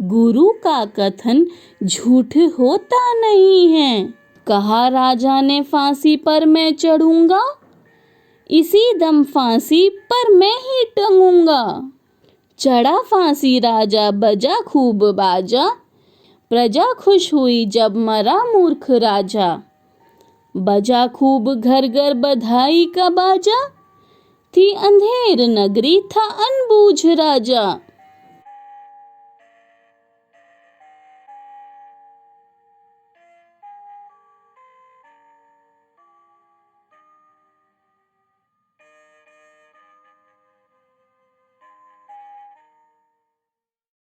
गुरु का कथन झूठ होता नहीं है। कहा राजा ने फांसी पर मैं चढ़ूंगा, इसी दम फांसी पर मैं ही टंगूंगा। चढ़ा फांसी राजा बजा खूब बाजा, प्रजा खुश हुई जब मरा मूर्ख राजा। बजा खूब घर घर बधाई का बाजा, थी अंधेर नगरी था अनबूझ राजा।